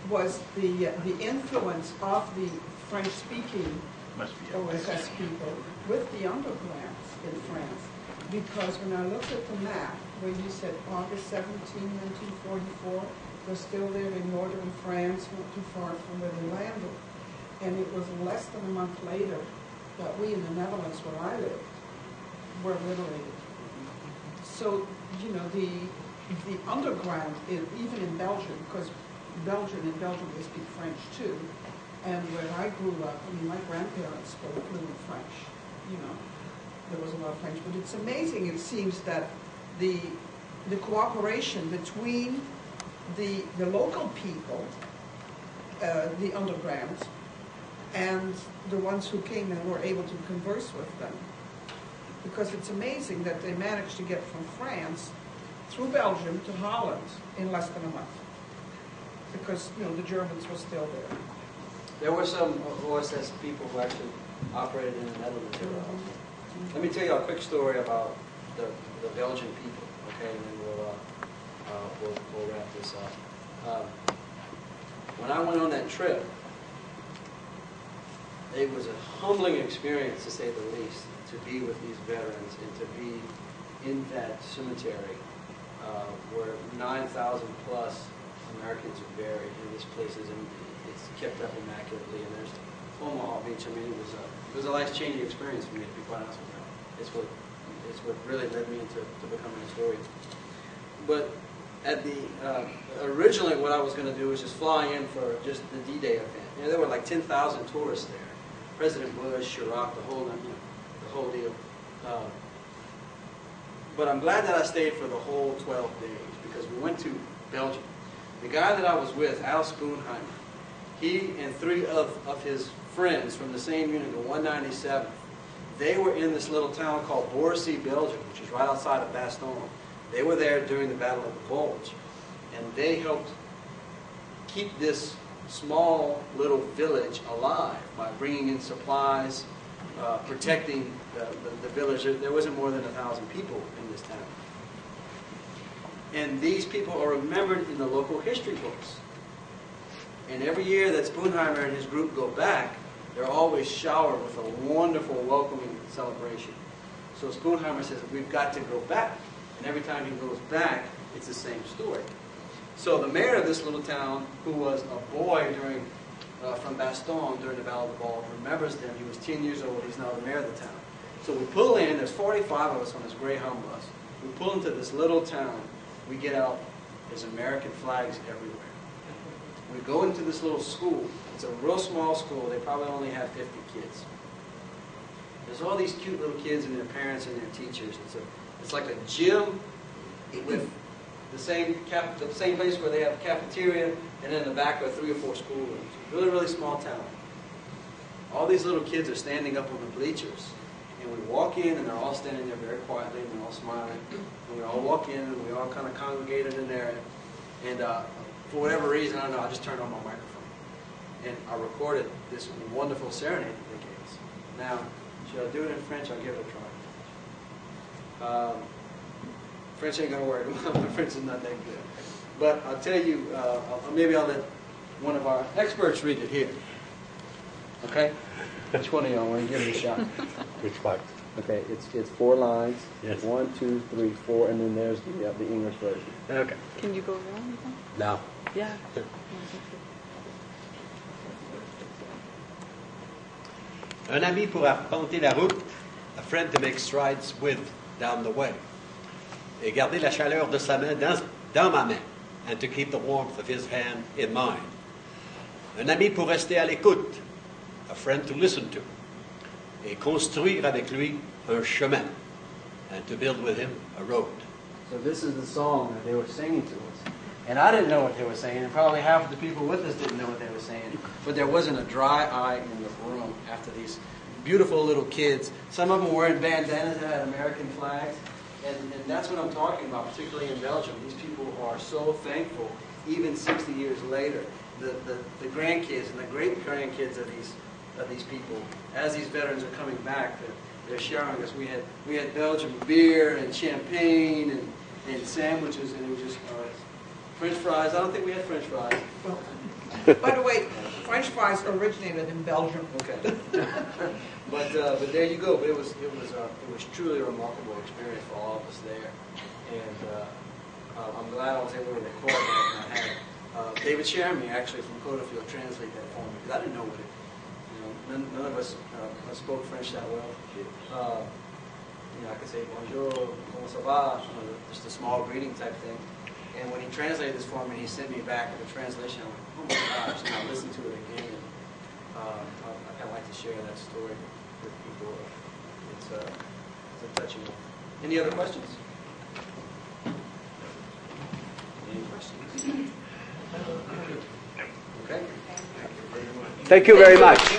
was the influence of the French-speaking OSS people with the undergrounds in France. Because when I looked at the map, where you said August 17, 1944, they're still there in northern France, not too far from where they landed. And it was less than a month later that we in the Netherlands, where I lived, were liberated. So, the the underground, even in Belgium, because in Belgium they speak French too. And where I grew up, I mean, my grandparents spoke fluent French. You know, there was a lot of French. But it's amazing, it seems, that the cooperation between the local people, the underground, and the ones who came and were able to converse with them. Because it's amazing that they managed to get from France through Belgium to Holland in less than a month. Because, you know, the Germans were still there. There were some OSS people who actually operated in the Netherlands. Let me tell you a quick story about the Belgian people, okay, and then we'll wrap this up. When I went on that trip, it was a humbling experience, to say the least, to be with these veterans and to be in that cemetery where 9,000 plus Americans are buried, and this place is it's kept up immaculately. And there's Omaha Beach. I mean, it was a life-changing experience for me, to be quite honest with you. It's what really led me into becoming a historian. But at the originally, what I was going to do was just fly in for just the D-Day event. You know, there were like 10,000 tourists there. President Bush, Chirac, the whole deal. But I'm glad that I stayed for the whole 12 days, because we went to Belgium. The guy that I was with, Al Spoonheimer, he and 3 of his friends from the same unit, the 197th, they were in this little town called Borssy, Belgium, which is right outside of Bastogne. They were there during the Battle of the Bulge, and they helped keep this small little village alive by bringing in supplies, protecting the village. There wasn't more than 1,000 people in this town. And these people are remembered in the local history books. And every year that Spoonheimer and his group go back, they're always showered with a wonderful welcoming celebration. So Spoonheimer says, we've got to go back. And every time he goes back, it's the same story. So the mayor of this little town, who was a boy from Bastogne during the Battle of the Bulge, remembers them. He was 10 years old. He's now the mayor of the town. So we pull in. There's 45 of us on this Greyhound bus. We pull into this little town. We get out. There's American flags everywhere. We go into this little school. It's a real small school. They probably only have 50 kids. There's all these cute little kids and their parents and their teachers. It's like a gym with the same place where they have a cafeteria, and then in the back are 3 or 4 schoolrooms. Really, really small town. All these little kids are standing up on the bleachers. And we walk in, and they're all standing there very quietly, and they're all smiling. And we all walk in, and we all kind of congregated in there. And for whatever reason, I don't know, I just turned on my microphone. And I recorded this wonderful serenade that they gave us. Now, should I do it in French? I'll give it a try. French ain't going to work. My French is not that good. But I'll tell you, maybe I'll let one of our experts read it here. Okay? Which one of y'all want to give it a shot? Which part? Okay, it's 4 lines. Yes. 1, 2, 3, 4, and then there's the English version. Okay. Can you go wrong? Now. Yeah. Un ami pour arpenter la route, a friend to make strides with down the way, et garder la chaleur de sa main dans ma main, and to keep the warmth of his hand in mine. Un ami pour rester à l'écoute, a friend to listen to, et construire avec lui un chemin, and to build with him a road. So this is the song that they were singing to us. And I didn't know what they were saying, and probably half of the people with us didn't know what they were saying. But there wasn't a dry eye in the room after these beautiful little kids. Some of them were wearing bandanas that had American flags. And that's what I'm talking about, particularly in Belgium. These people are so thankful, even 60 years later. The grandkids and the great-grandkids of these people, as these veterans are coming back, they're sharing us. We had Belgian beer and champagne and sandwiches, and it was just French fries. I don't think we had French fries. Well, by the way, French fries originated in Belgium. Okay. But there you go. But it was truly a remarkable experience for all of us there, and I'm glad I was able to record that. And I had David Chermy actually from Coderfield translate that for me, because I didn't know what it. None of us spoke French that well. I could say bonjour, comment ça va, just a small greeting type thing. And when he translated this for me, he sent me back with a translation. I went, oh my gosh, and I listened to it again. And, I kind of like to share that story with people. It's a touching one. Any other questions? Any questions? Okay. Thank you very much.